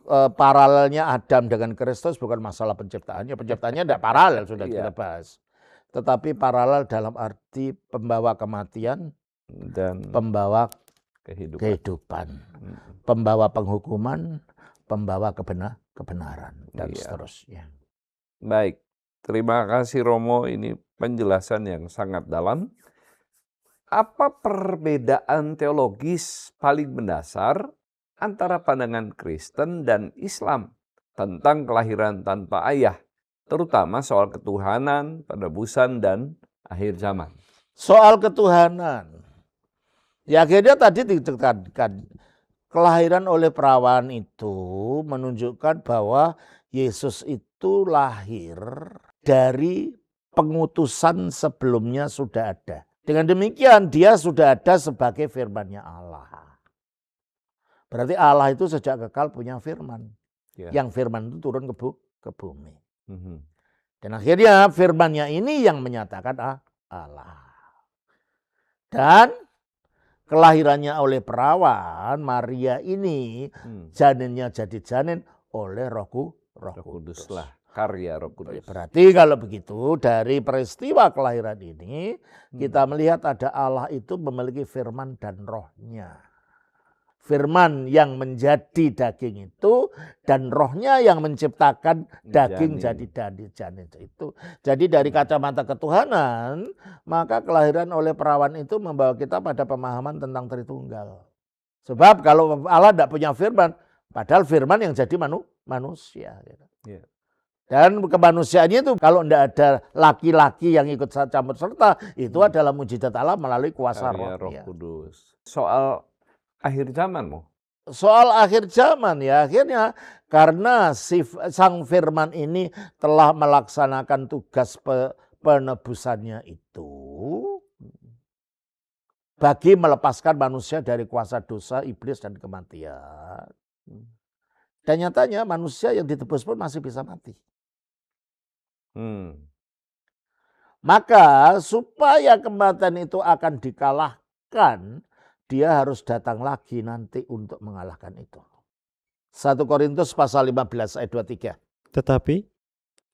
Speaker 1: paralelnya Adam dengan Kristus bukan masalah penciptaannya. Penciptaannya tidak paralel, sudah
Speaker 2: Iya.
Speaker 1: kita bahas. Tetapi paralel dalam arti pembawa kematian,
Speaker 2: Dan
Speaker 1: pembawa
Speaker 2: kehidupan.
Speaker 1: kehidupan,
Speaker 2: Hmm.
Speaker 1: pembawa penghukuman, pembawa kebenaran, dan
Speaker 2: Iya.
Speaker 1: seterusnya.
Speaker 2: Baik, terima kasih Romo, ini penjelasan yang sangat dalam. Apa perbedaan teologis paling mendasar antara pandangan Kristen dan Islam tentang kelahiran tanpa ayah, terutama soal ketuhanan, penebusan, dan akhir zaman?
Speaker 1: Soal ketuhanan, ya akhirnya tadi ditekankan, kelahiran oleh perawan itu menunjukkan bahwa Yesus itu lahir dari pengutusan sebelumnya sudah ada. Dengan demikian dia sudah ada sebagai firman-Nya Allah. Berarti Allah itu sejak kekal punya firman.
Speaker 2: Ya.
Speaker 1: Yang firman itu turun ke bumi.
Speaker 2: Mhm.
Speaker 1: Dan akhirnya firman-Nya ini yang menyatakan Allah. Dan kelahirannya oleh perawan Maria ini, janinnya jadi janin oleh Roh Kudus
Speaker 2: lah, karya Roh Kudus.
Speaker 1: Berarti kalau begitu dari peristiwa kelahiran ini kita melihat ada Allah itu memiliki firman dan rohnya. Firman yang menjadi daging itu dan rohnya yang menciptakan daging jadi janin itu. Jadi dari kacamata ketuhanan, maka kelahiran oleh perawan itu membawa kita pada pemahaman tentang Tritunggal. Sebab kalau Allah tidak punya firman, padahal firman yang jadi manusia.
Speaker 2: Yeah.
Speaker 1: Dan kemanusiaannya itu kalau tidak ada laki-laki yang ikut campur serta, itu adalah mujizat Allah melalui kuasa
Speaker 2: Roh Kudus. Soal akhir zaman,
Speaker 1: soal akhir zaman ya, akhirnya karena sang firman ini telah melaksanakan tugas penebusannya itu bagi melepaskan manusia dari kuasa dosa, iblis, dan kematian. Dan nyatanya manusia yang ditebus pun masih bisa mati. Maka supaya kematian itu akan dikalahkan, dia harus datang lagi nanti untuk mengalahkan itu. 1 Korintus pasal 15 ayat 23.
Speaker 3: Tetapi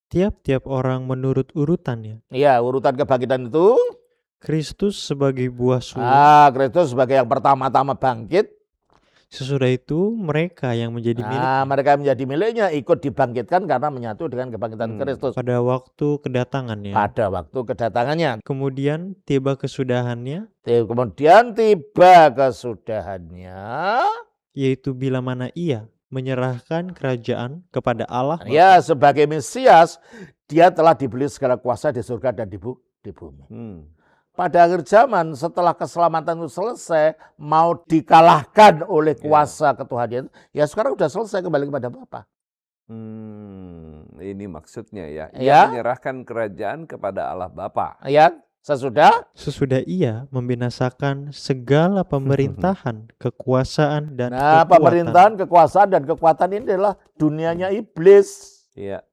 Speaker 3: tiap-tiap orang menurut urutannya.
Speaker 1: Iya, urutan kebangkitan itu.
Speaker 3: Kristus sebagai buah sulung.
Speaker 1: Kristus sebagai yang pertama-tama bangkit.
Speaker 3: Sesudah itu mereka yang menjadi miliknya.
Speaker 1: Mereka yang menjadi miliknya ikut dibangkitkan karena menyatu dengan kebangkitan Kristus.
Speaker 3: Pada waktu kedatangannya.
Speaker 1: Pada waktu kedatangannya.
Speaker 3: Kemudian tiba kesudahannya. Yaitu bila mana ia menyerahkan kerajaan kepada Allah.
Speaker 1: Ya, sebagai Mesias, dia telah dibeli segala kuasa di surga dan di bumi. Pada akhir zaman setelah keselamatan itu selesai, mau dikalahkan oleh kuasa ketuhanan, ya sekarang sudah selesai, kembali kepada Bapa.
Speaker 2: Ini maksudnya ya. Ia menyerahkan kerajaan kepada Allah Bapa.
Speaker 1: Ya, sesudah
Speaker 3: ia membinasakan segala pemerintahan, kekuasaan dan
Speaker 1: kekuatan. Pemerintahan, kekuasaan dan kekuatan ini adalah dunianya iblis.
Speaker 2: Iya.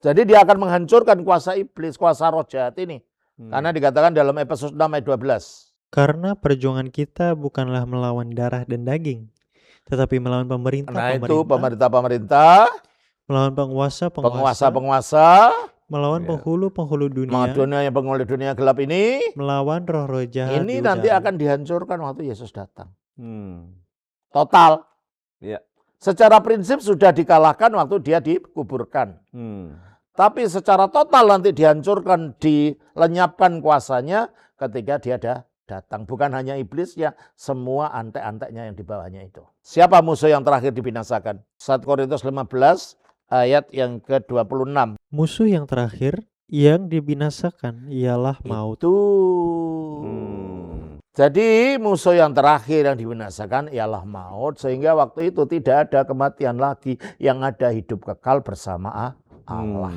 Speaker 1: Jadi dia akan menghancurkan kuasa iblis, kuasa roh jahat ini. Karena dikatakan dalam Efesus 6 ayat 12.
Speaker 3: Karena perjuangan kita bukanlah melawan darah dan daging, tetapi melawan pemerintah-pemerintah.
Speaker 1: Nah itu pemerintah-pemerintah.
Speaker 3: Melawan penguasa-penguasa. Melawan penghulu-penghulu dunia.
Speaker 1: Penghulu dunia gelap ini.
Speaker 3: Melawan roh-roh jahat.
Speaker 1: Ini nanti akan dihancurkan waktu Yesus datang. Total.
Speaker 2: Ya.
Speaker 1: Secara prinsip sudah dikalahkan waktu dia dikuburkan. Tapi secara total nanti dihancurkan, dilenyapkan kuasanya ketika dia datang. Bukan hanya iblis ya, semua antek-anteknya yang di bawahnya itu. Siapa musuh yang terakhir dibinasakan? 1 Korintus 15 ayat yang ke-26.
Speaker 3: Musuh yang terakhir yang dibinasakan ialah maut.
Speaker 1: Jadi musuh yang terakhir yang dibinasakan ialah maut. Sehingga waktu itu tidak ada kematian lagi, yang ada hidup kekal bersama Allah.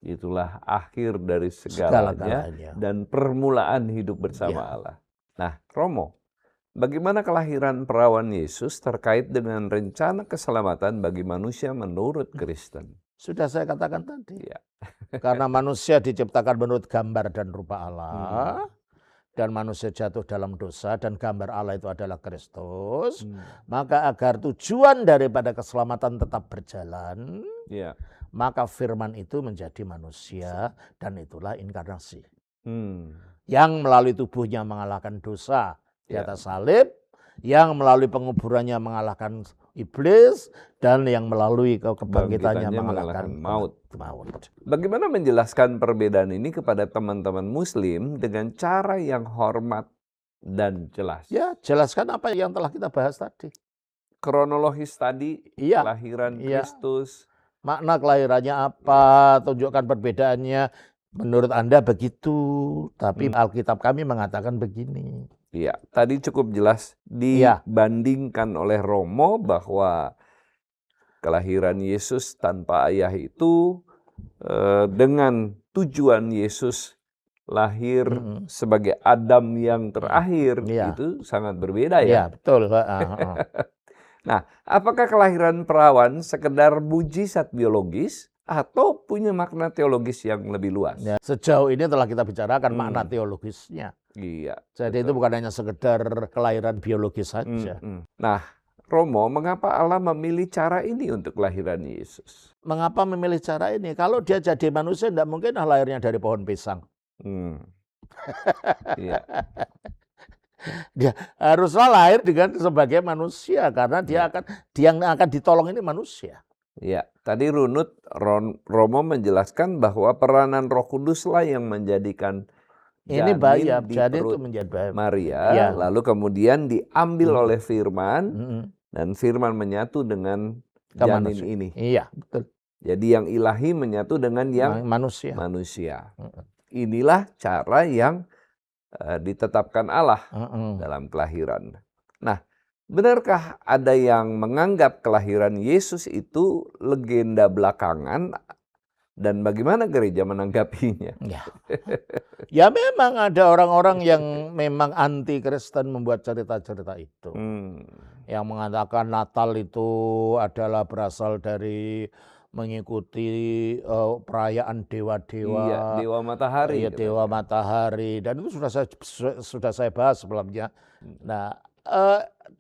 Speaker 2: Itulah akhir dari segalanya dan permulaan hidup bersama Allah. Nah, Romo, bagaimana kelahiran perawan Yesus terkait dengan rencana keselamatan bagi manusia menurut Kristen?
Speaker 1: Sudah saya katakan tadi. Karena manusia diciptakan menurut gambar dan rupa Allah. dan manusia jatuh dalam dosa dan gambar Allah itu adalah Kristus, maka agar tujuan daripada keselamatan tetap berjalan,
Speaker 2: Ya.
Speaker 1: maka firman itu menjadi manusia dan itulah inkarnasi.
Speaker 2: Hmm.
Speaker 1: Yang melalui tubuhnya mengalahkan dosa di
Speaker 2: Ya.
Speaker 1: atas salib, yang melalui penguburannya mengalahkan iblis, dan yang melalui kebangkitannya mengalahkan
Speaker 2: maut.
Speaker 1: maut.
Speaker 2: Bagaimana menjelaskan perbedaan ini kepada teman-teman Muslim dengan cara yang hormat dan jelas?
Speaker 1: Ya, jelaskan apa yang telah kita bahas tadi.
Speaker 2: Kronologis tadi,
Speaker 1: Iya,
Speaker 2: kelahiran
Speaker 1: iya.
Speaker 2: Kristus.
Speaker 1: Makna kelahirannya apa, tunjukkan perbedaannya. Menurut Anda begitu, tapi Alkitab kami mengatakan begini.
Speaker 2: Iya, tadi cukup jelas dibandingkan oleh Romo bahwa kelahiran Yesus tanpa ayah itu dengan tujuan Yesus lahir sebagai Adam yang terakhir itu sangat berbeda ya.
Speaker 1: Iya, betul.
Speaker 2: Nah, apakah kelahiran perawan sekedar mujizat biologis atau punya makna teologis yang lebih luas?
Speaker 1: Ya, sejauh ini telah kita bicarakan makna teologisnya.
Speaker 2: Iya.
Speaker 1: Jadi itu bukan hanya sekedar kelahiran biologis saja.
Speaker 2: Nah, Romo, mengapa Allah memilih cara ini untuk kelahiran Yesus?
Speaker 1: Mengapa memilih cara ini? Kalau dia jadi manusia, tidak mungkin lahirnya dari pohon pisang.
Speaker 2: Iya.
Speaker 1: Dia haruslah lahir sebagai manusia karena dia yang akan ditolong ini manusia.
Speaker 2: Ya, tadi Runut Romo menjelaskan bahwa peranan Roh Kuduslah yang menjadikan
Speaker 1: ini bayam,
Speaker 2: di
Speaker 1: jadi
Speaker 2: perut
Speaker 1: itu menjadi bayam.
Speaker 2: Maria, lalu kemudian diambil oleh Firman dan Firman menyatu dengan janin ini.
Speaker 1: Iya, betul.
Speaker 2: Jadi yang ilahi menyatu dengan yang manusia. Inilah cara yang ditetapkan Allah dalam kelahiran. Nah, benarkah ada yang menganggap kelahiran Yesus itu legenda belakangan dan bagaimana gereja menanggapinya?
Speaker 1: Ya memang ada orang-orang yang memang anti Kristen membuat cerita-cerita itu. Yang mengatakan Natal itu adalah berasal dari mengikuti perayaan dewa-dewa.
Speaker 2: Iya, dewa matahari.
Speaker 1: Iya, dewa matahari. Dan itu sudah saya bahas sebelumnya. Nah,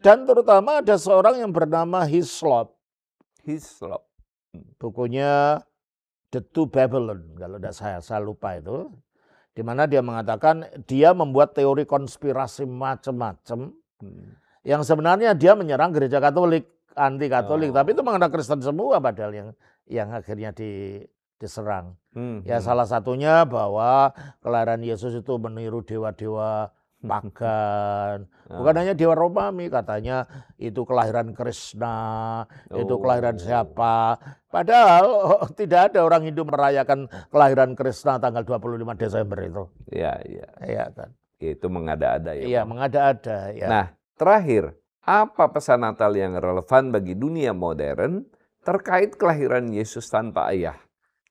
Speaker 1: dan terutama ada seorang yang bernama Hislop. Bukunya The Two Babylon, kalau tidak saya lupa itu. Di mana dia mengatakan dia membuat teori konspirasi macam-macam. Yang sebenarnya dia menyerang gereja Katolik, anti Katolik, tapi itu mengenai Kristen semua padahal yang akhirnya diserang. Ya salah satunya bahwa kelahiran Yesus itu meniru dewa-dewa pagan. Bukan hanya dewa Romawi, katanya itu kelahiran Krishna, itu kelahiran siapa. Padahal tidak ada orang Hindu merayakan kelahiran Krishna tanggal 25 Desember itu.
Speaker 2: Iya
Speaker 1: kan.
Speaker 2: Itu mengada-ada ya.
Speaker 1: Iya, mengada-ada ya.
Speaker 2: Nah, terakhir, apa pesan Natal yang relevan bagi dunia modern terkait kelahiran Yesus tanpa ayah?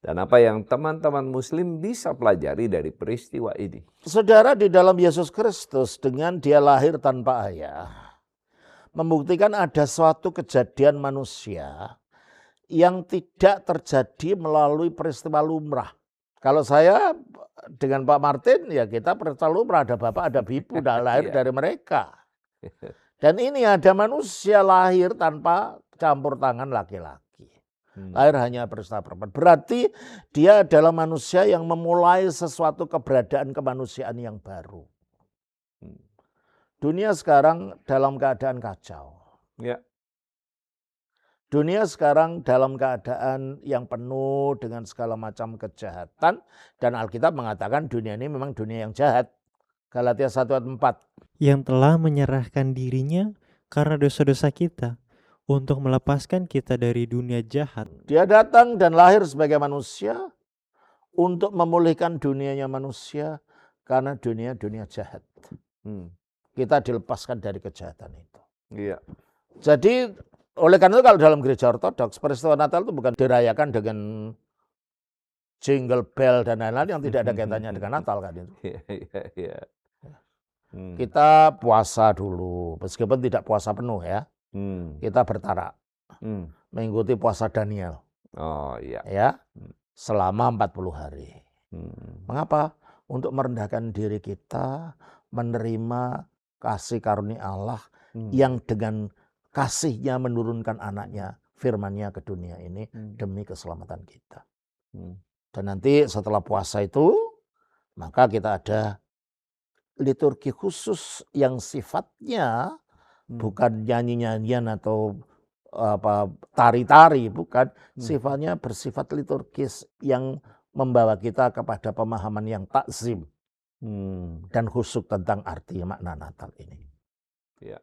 Speaker 2: Dan apa yang teman-teman Muslim bisa pelajari dari peristiwa ini?
Speaker 1: Saudara, di dalam Yesus Kristus dengan dia lahir tanpa ayah, membuktikan ada suatu kejadian manusia yang tidak terjadi melalui peristiwa lumrah. Kalau saya dengan Pak Martin, ya kita peristiwa lumrah, ada bapak, ada ibu, dan lahir dari mereka. Dan ini ada manusia lahir tanpa campur tangan laki-laki. Lahir hanya peristiwa perempuan. Berarti dia adalah manusia yang memulai sesuatu keberadaan kemanusiaan yang baru. Dunia sekarang dalam keadaan kacau. Dunia sekarang dalam keadaan yang penuh dengan segala macam kejahatan. Dan Alkitab mengatakan dunia ini memang dunia yang jahat. Galatia 1 ayat 4.
Speaker 3: Yang telah menyerahkan dirinya karena dosa-dosa kita, untuk melepaskan kita dari dunia jahat.
Speaker 1: Dia datang dan lahir sebagai manusia untuk memulihkan dunianya manusia karena dunia jahat. Kita dilepaskan dari kejahatan itu. Jadi oleh karena itu kalau dalam gereja ortodoks peristiwa Natal itu bukan dirayakan dengan jingle bell dan lain-lain yang tidak ada kaitannya dengan Natal kan itu. Kita puasa dulu meskipun tidak puasa penuh ya. Kita bertarak mengikuti puasa Daniel. Ya, selama 40 hari. Mengapa? Untuk merendahkan diri kita, menerima kasih karunia Allah yang dengan kasih-Nya menurunkan anaknya, firman-Nya ke dunia ini demi keselamatan kita. Dan nanti setelah puasa itu, maka kita ada liturgi khusus yang sifatnya bukan nyanyi-nyanyian atau tari-tari, bukan. Sifatnya bersifat liturgis yang membawa kita kepada pemahaman yang takzim dan khusyuk tentang arti makna Natal ini.
Speaker 2: Ya.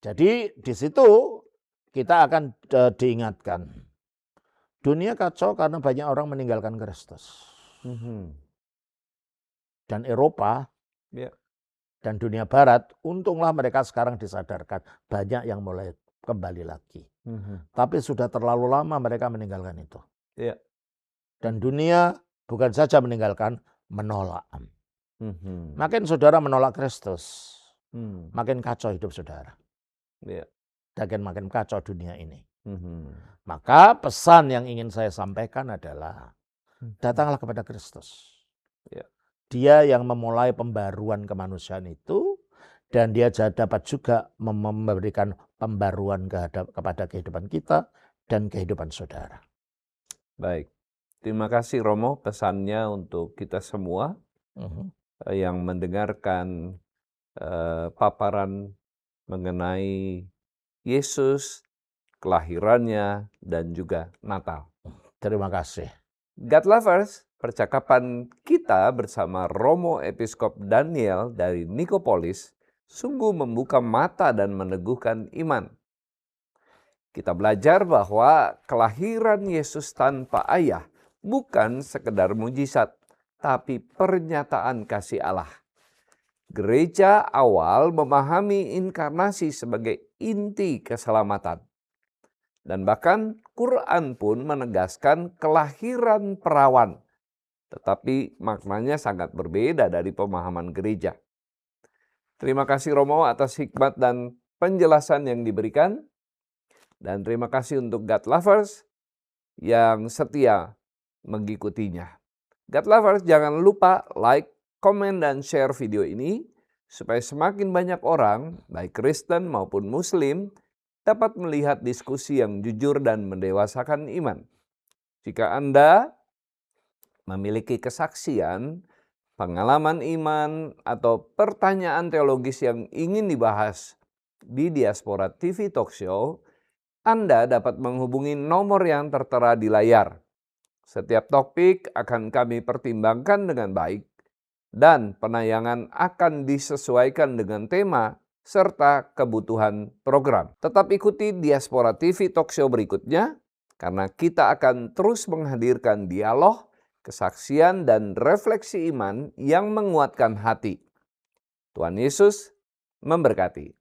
Speaker 1: Jadi di situ kita akan diingatkan. Dunia kacau karena banyak orang meninggalkan Kristus. Dan Eropa dan dunia Barat, untunglah mereka sekarang disadarkan. Banyak yang mulai kembali lagi. Tapi sudah terlalu lama mereka meninggalkan itu. Dan dunia bukan saja meninggalkan, menolak. Makin saudara menolak Kristus, makin kacau hidup saudara. Dan makin kacau dunia ini. Maka pesan yang ingin saya sampaikan adalah datanglah kepada Kristus. Dia yang memulai pembaruan kemanusiaan itu, dan dia dapat juga memberikan pembaruan kepada kehidupan kita dan kehidupan saudara.
Speaker 2: Baik, terima kasih Romo pesannya untuk kita semua yang mendengarkan paparan mengenai Yesus, kelahirannya, dan juga Natal.
Speaker 1: Terima kasih.
Speaker 2: God Lovers, percakapan kita bersama Romo Episkop Daniel dari Nikopolis sungguh membuka mata dan meneguhkan iman. Kita belajar bahwa kelahiran Yesus tanpa ayah bukan sekedar mujizat, tapi pernyataan kasih Allah. Gereja awal memahami inkarnasi sebagai inti keselamatan. Dan bahkan Quran pun menegaskan kelahiran perawan. Tetapi maknanya sangat berbeda dari pemahaman gereja. Terima kasih Romo atas hikmat dan penjelasan yang diberikan. Dan terima kasih untuk God Lovers yang setia mengikutinya. God Lovers, jangan lupa like, komen, dan share video ini supaya semakin banyak orang, baik Kristen maupun Muslim, dapat melihat diskusi yang jujur dan mendewasakan iman. Jika Anda memiliki kesaksian, pengalaman iman, atau pertanyaan teologis yang ingin dibahas di Diaspora TV Talk Show, Anda dapat menghubungi nomor yang tertera di layar. Setiap topik akan kami pertimbangkan dengan baik, dan penayangan akan disesuaikan dengan tema serta kebutuhan program. Tetap ikuti Diaspora TV Talk Show berikutnya, karena kita akan terus menghadirkan dialog, kesaksian, dan refleksi iman yang menguatkan hati. Tuhan Yesus memberkati.